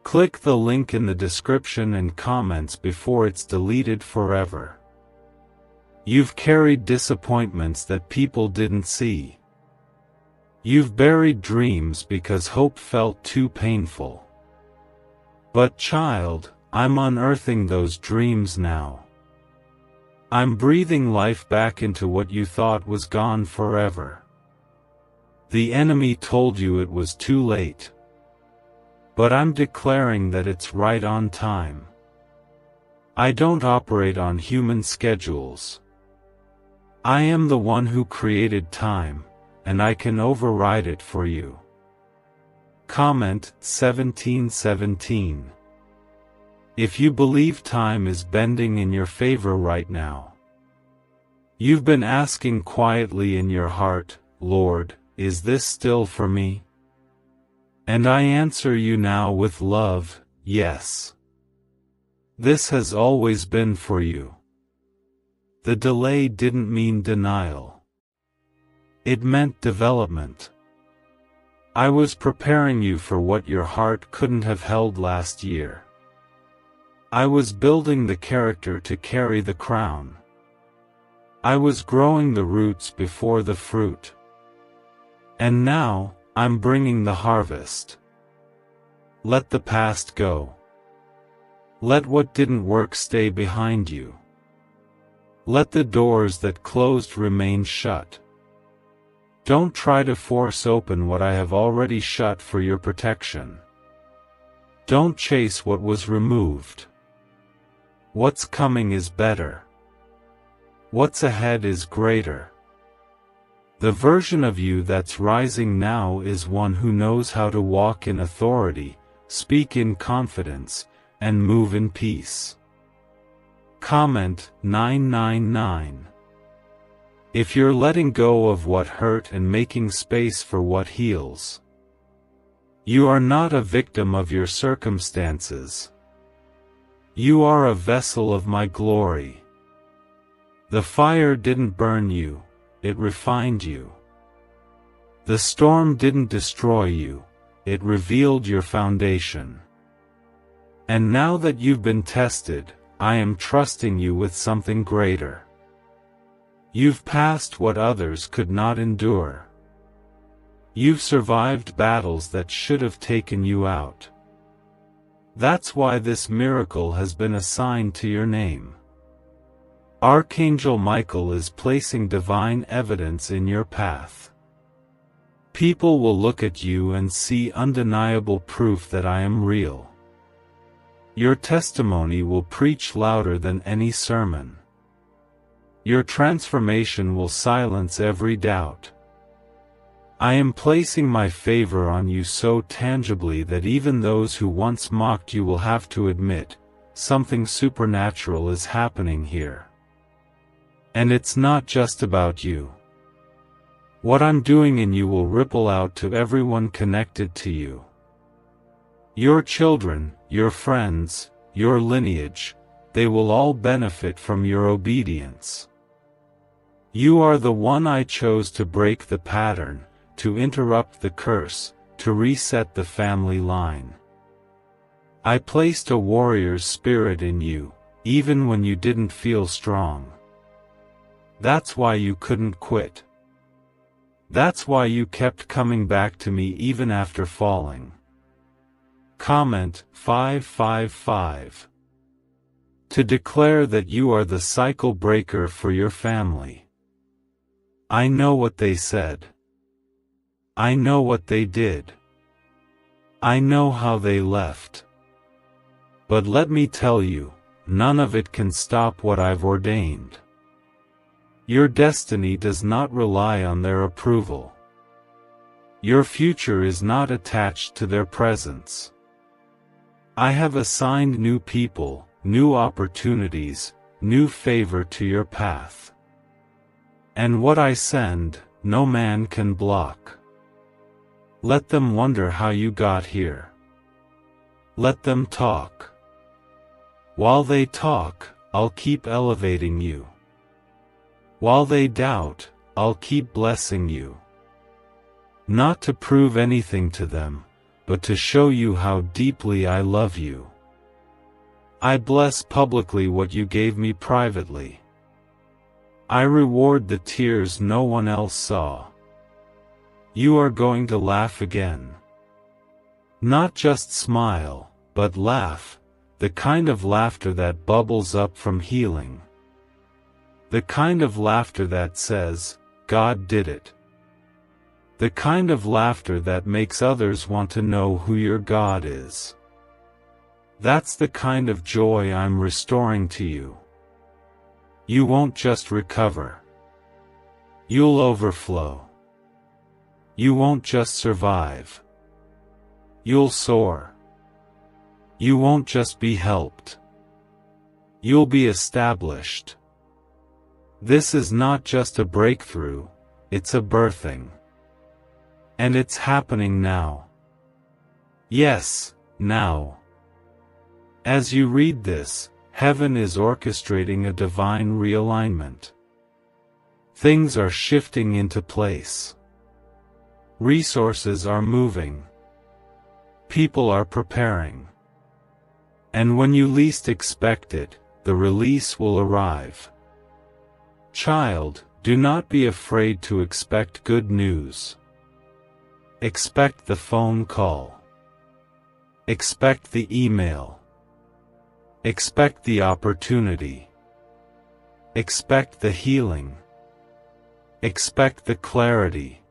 Click the link in the description and comments before it's deleted forever. You've carried disappointments that people didn't see. You've buried dreams because hope felt too painful. But child, I'm unearthing those dreams now. I'm breathing life back into what you thought was gone forever. The enemy told you it was too late. But I'm declaring that it's right on time. I don't operate on human schedules. I am the one who created time, and I can override it for you. Comment 1717. If you believe time is bending in your favor right now. You've been asking quietly in your heart, Lord, is this still for me? And I answer you now with love, yes. This has always been for you. The delay didn't mean denial. It meant development. I was preparing you for what your heart couldn't have held last year. I was building the character to carry the crown. I was growing the roots before the fruit. And now, I'm bringing the harvest. Let the past go. Let what didn't work stay behind you. Let the doors that closed remain shut. Don't try to force open what I have already shut for your protection. Don't chase what was removed. What's coming is better. What's ahead is greater. The version of you that's rising now is one who knows how to walk in authority, speak in confidence, and move in peace. Comment 999. If you're letting go of what hurt and making space for what heals, you are not a victim of your circumstances. You are a vessel of my glory. The fire didn't burn you, it refined you. The storm didn't destroy you, it revealed your foundation. And now that you've been tested, I am trusting you with something greater. You've passed what others could not endure. You've survived battles that should have taken you out. That's why this miracle has been assigned to your name. Archangel Michael is placing divine evidence in your path. People will look at you and see undeniable proof that I am real. Your testimony will preach louder than any sermon. Your transformation will silence every doubt. I am placing my favor on you so tangibly that even those who once mocked you will have to admit, something supernatural is happening here. And it's not just about you. What I'm doing in you will ripple out to everyone connected to you. Your children, your friends, your lineage, they will all benefit from your obedience. You are the one I chose to break the pattern, to interrupt the curse, to reset the family line. I placed a warrior's spirit in you, even when you didn't feel strong. That's why you couldn't quit. That's why you kept coming back to me even after falling. Comment 555. To declare that you are the cycle breaker for your family. I know what they said. I know what they did. I know how they left. But let me tell you, none of it can stop what I've ordained. Your destiny does not rely on their approval. Your future is not attached to their presence. I have assigned new people, new opportunities, new favor to your path. And what I send, no man can block. Let them wonder how you got here. Let them talk. While they talk, I'll keep elevating you. While they doubt, I'll keep blessing you. Not to prove anything to them, but to show you how deeply I love you. I bless publicly what you gave me privately. I reward the tears no one else saw. You are going to laugh again. Not just smile, but laugh, the kind of laughter that bubbles up from healing. The kind of laughter that says, God did it. The kind of laughter that makes others want to know who your God is. That's the kind of joy I'm restoring to you. You won't just recover. You'll overflow. You won't just survive. You'll soar. You won't just be helped. You'll be established. This is not just a breakthrough, it's a birthing. And it's happening now. Yes, now. As you read this, heaven is orchestrating a divine realignment. Things are shifting into place. Resources are moving. People are preparing. And when you least expect it, the release will arrive. Child, do not be afraid to expect good news. Expect the phone call. Expect the email. Expect the opportunity. Expect the healing. Expect the clarity.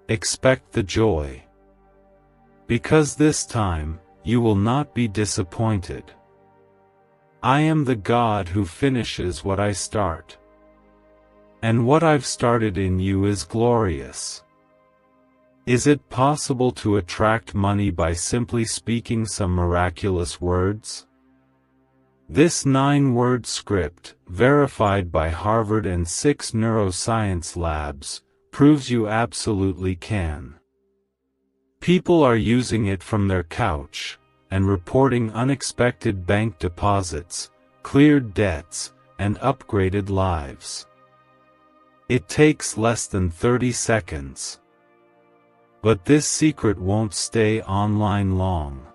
Expect the joy. Because this time, you will not be disappointed. I am the God who finishes what I start. And what I've started in you is glorious. Is it possible to attract money by simply speaking some miraculous words? This 9-word script, verified by Harvard and 6 neuroscience labs, proves you absolutely can. People are using it from their couch, and reporting unexpected bank deposits, cleared debts, and upgraded lives. It takes less than 30 seconds. But this secret won't stay online long.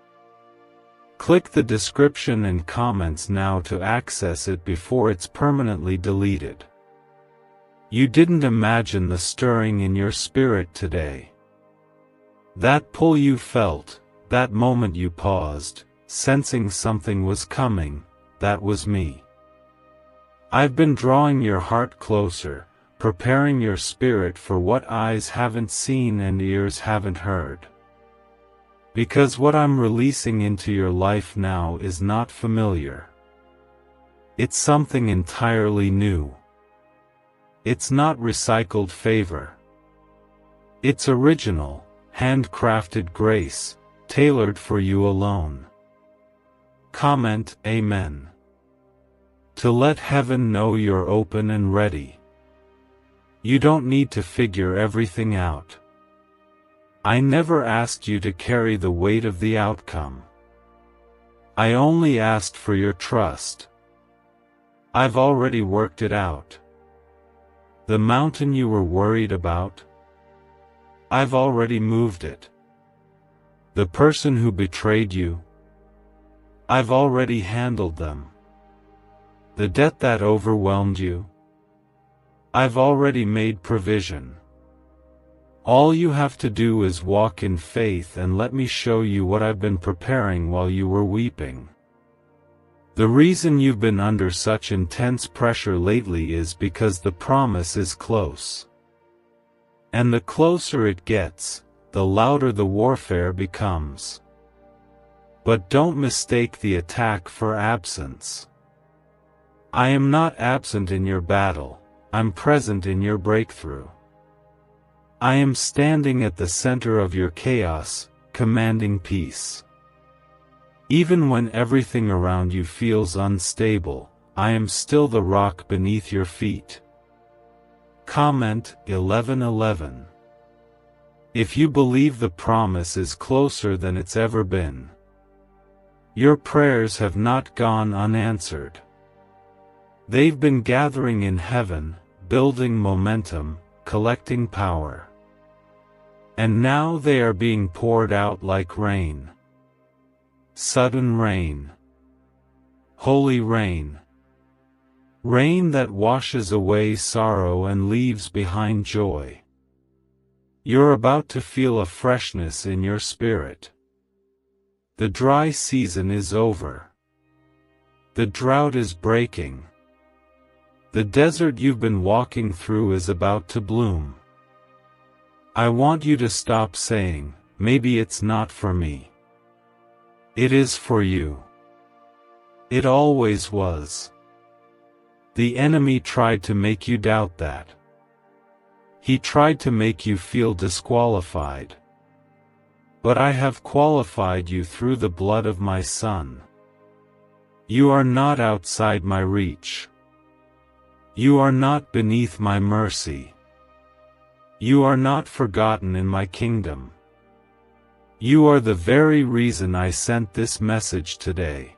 Click the description and comments now to access it before it's permanently deleted. You didn't imagine the stirring in your spirit today. That pull you felt, that moment you paused, sensing something was coming, that was me. I've been drawing your heart closer, preparing your spirit for what eyes haven't seen and ears haven't heard. Because what I'm releasing into your life now is not familiar. It's something entirely new. It's not recycled favor. It's original, handcrafted grace, tailored for you alone. Comment Amen. To let heaven know you're open and ready. You don't need to figure everything out. I never asked you to carry the weight of the outcome. I only asked for your trust. I've already worked it out. The mountain you were worried about, I've already moved it. The person who betrayed you, I've already handled them. The debt that overwhelmed you, I've already made provision. All you have to do is walk in faith and let me show you what I've been preparing while you were weeping. The reason you've been under such intense pressure lately is because the promise is close. And the closer it gets, the louder the warfare becomes. But don't mistake the attack for absence. I am not absent in your battle, I'm present in your breakthrough. I am standing at the center of your chaos, commanding peace. Even when everything around you feels unstable, I am still the rock beneath your feet. Comment 11:11. If you believe the promise is closer than it's ever been, your prayers have not gone unanswered. They've been gathering in heaven, building momentum, collecting power. And now they are being poured out like rain. Sudden rain. Holy rain. Rain that washes away sorrow and leaves behind joy. You're about to feel a freshness in your spirit. The dry season is over. The drought is breaking. The desert you've been walking through is about to bloom. I want you to stop saying, maybe it's not for me. It is for you. It always was. The enemy tried to make you doubt that. He tried to make you feel disqualified. But I have qualified you through the blood of my Son. You are not outside my reach. You are not beneath my mercy. You are not forgotten in my kingdom. You are the very reason I sent this message today.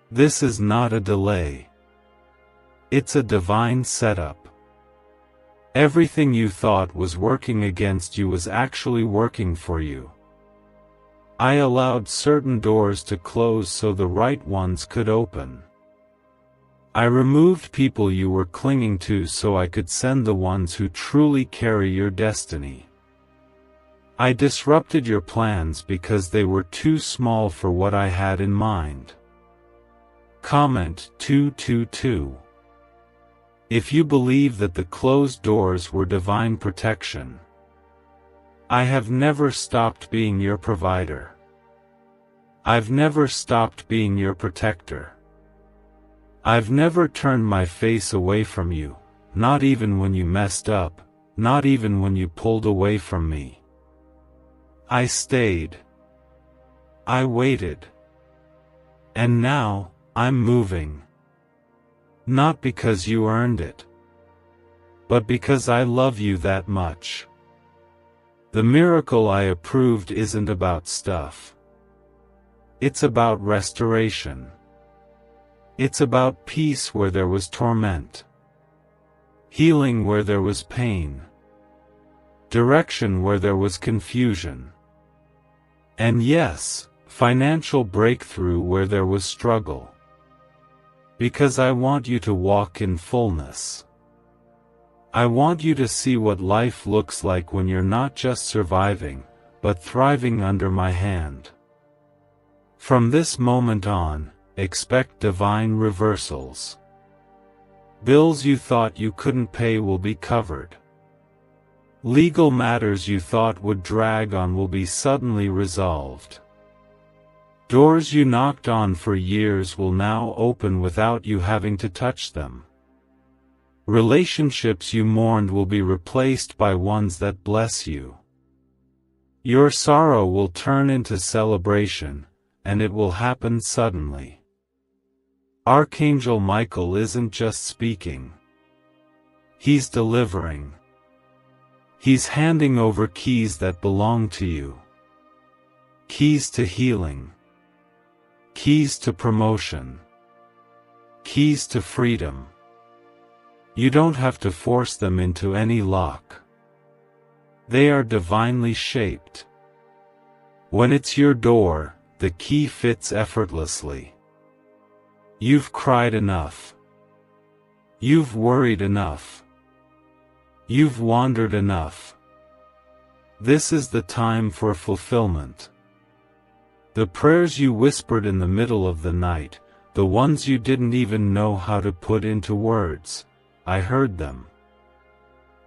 This is not a delay. It's a divine setup. Everything you thought was working against you was actually working for you. I allowed certain doors to close so the right ones could open. I removed people you were clinging to so I could send the ones who truly carry your destiny. I disrupted your plans because they were too small for what I had in mind. Comment 222. If you believe that the closed doors were divine protection, I have never stopped being your provider. I've never stopped being your protector. I've never turned my face away from you, not even when you messed up, not even when you pulled away from me. I stayed. I waited. And now, I'm moving. Not because you earned it, but because I love you that much. The miracle I approved isn't about stuff. It's about restoration. It's about peace where there was torment, healing where there was pain, direction where there was confusion, and yes, financial breakthrough where there was struggle. Because I want you to walk in fullness. I want you to see what life looks like when you're not just surviving, but thriving under my hand. From this moment on, expect divine reversals. Bills you thought you couldn't pay will be covered. Legal matters you thought would drag on will be suddenly resolved. Doors you knocked on for years will now open without you having to touch them. Relationships you mourned will be replaced by ones that bless you. Your sorrow will turn into celebration, and it will happen suddenly. Archangel Michael isn't just speaking. He's delivering. He's handing over keys that belong to you. Keys to healing. Keys to promotion. Keys to freedom. You don't have to force them into any lock. They are divinely shaped. When it's your door, the key fits effortlessly. You've cried enough. You've worried enough. You've wandered enough. This is the time for fulfillment. The prayers you whispered in the middle of the night, the ones you didn't even know how to put into words, I heard them.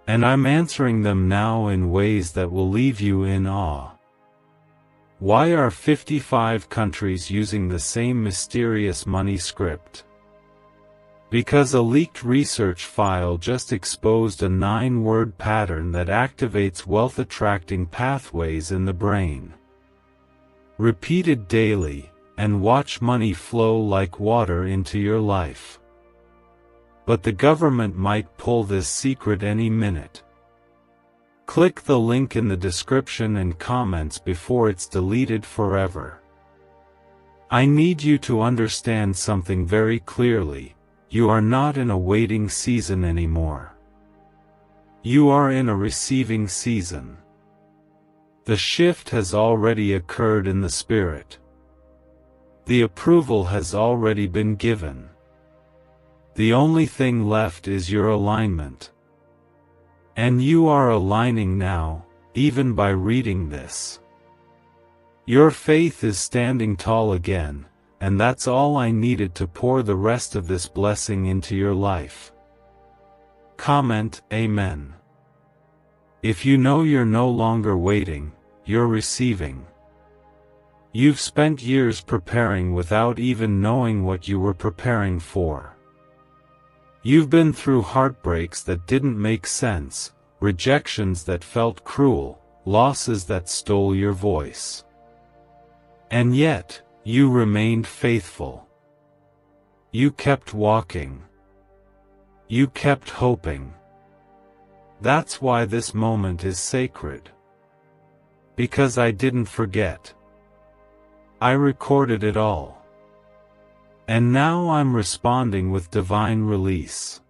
And I'm answering them now in ways that will leave you in awe. Why are 55 countries using the same mysterious money script? Because a leaked research file just exposed a 9-word pattern that activates wealth-attracting pathways in the brain. Repeat it daily, and watch money flow like water into your life. But the government might pull this secret any minute. Click the link in the description and comments before it's deleted forever. I need you to understand something very clearly. You are not in a waiting season anymore. You are in a receiving season. The shift has already occurred in the spirit. The approval has already been given. The only thing left is your alignment. And you are aligning now, even by reading this. Your faith is standing tall again, and that's all I needed to pour the rest of this blessing into your life. Comment, Amen. If you know you're no longer waiting, you're receiving. You've spent years preparing without even knowing what you were preparing for. You've been through heartbreaks that didn't make sense, rejections that felt cruel, losses that stole your voice. And yet, you remained faithful. You kept walking. You kept hoping. That's why this moment is sacred. Because I didn't forget. I recorded it all. And now I'm responding with divine release.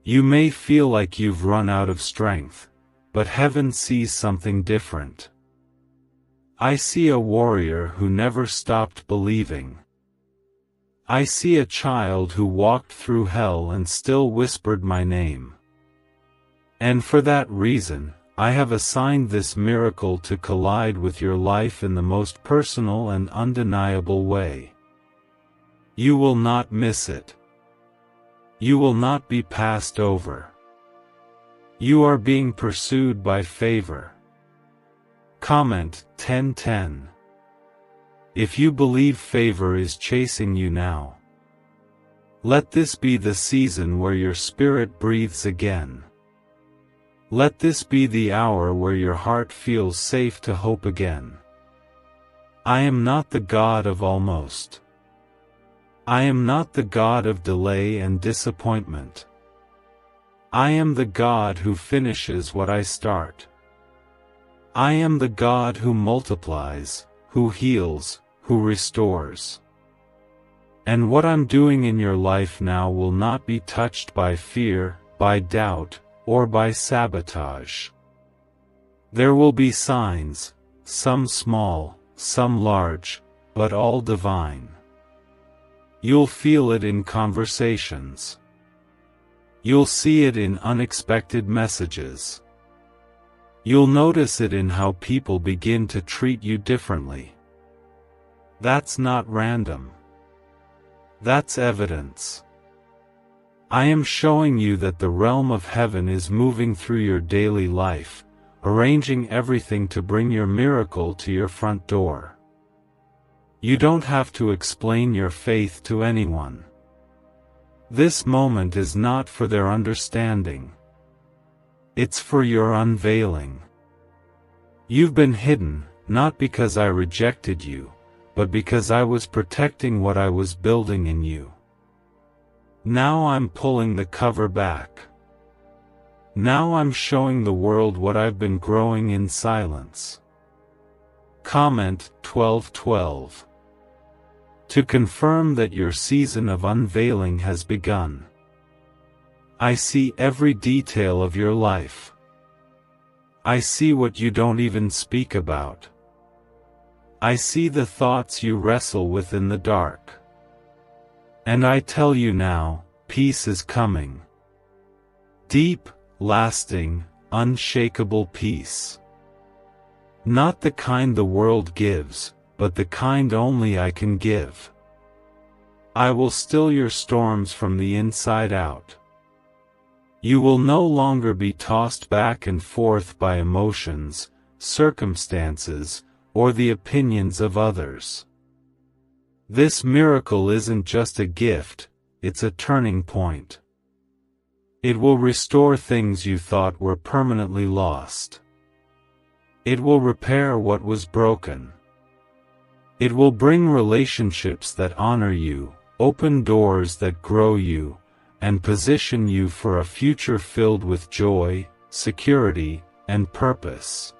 You may feel like you've run out of strength, but heaven sees something different. I see a warrior who never stopped believing. I see a child who walked through hell and still whispered my name. And for that reason, I have assigned this miracle to collide with your life in the most personal and undeniable way. You will not miss it. You will not be passed over. You are being pursued by favor. Comment, 1010. If you believe favor is chasing you now, let this be the season where your spirit breathes again. Let this be the hour where your heart feels safe to hope again. I am not the God of almost. I am not the God of delay and disappointment. I am the God who finishes what I start. I am the God who multiplies, who heals, who restores. And what I'm doing in your life now will not be touched by fear, by doubt, or by sabotage. There will be signs, some small, some large, but all divine. You'll feel it in conversations. You'll see it in unexpected messages. You'll notice it in how people begin to treat you differently. That's not random. That's evidence. I am showing you that the realm of heaven is moving through your daily life, arranging everything to bring your miracle to your front door. You don't have to explain your faith to anyone. This moment is not for their understanding. It's for your unveiling. You've been hidden, not because I rejected you, but because I was protecting what I was building in you. Now I'm pulling the cover back. Now I'm showing the world what I've been growing in silence. Comment 12:12. To confirm that your season of unveiling has begun. I see every detail of your life. I see what you don't even speak about. I see the thoughts you wrestle with in the dark. And I tell you now, peace is coming. Deep, lasting, unshakable peace. Not the kind the world gives, but the kind only I can give. I will still your storms from the inside out. You will no longer be tossed back and forth by emotions, circumstances, or the opinions of others. This miracle isn't just a gift, it's a turning point. It will restore things you thought were permanently lost. It will repair what was broken. It will bring relationships that honor you, open doors that grow you, and position you for a future filled with joy, security, and purpose.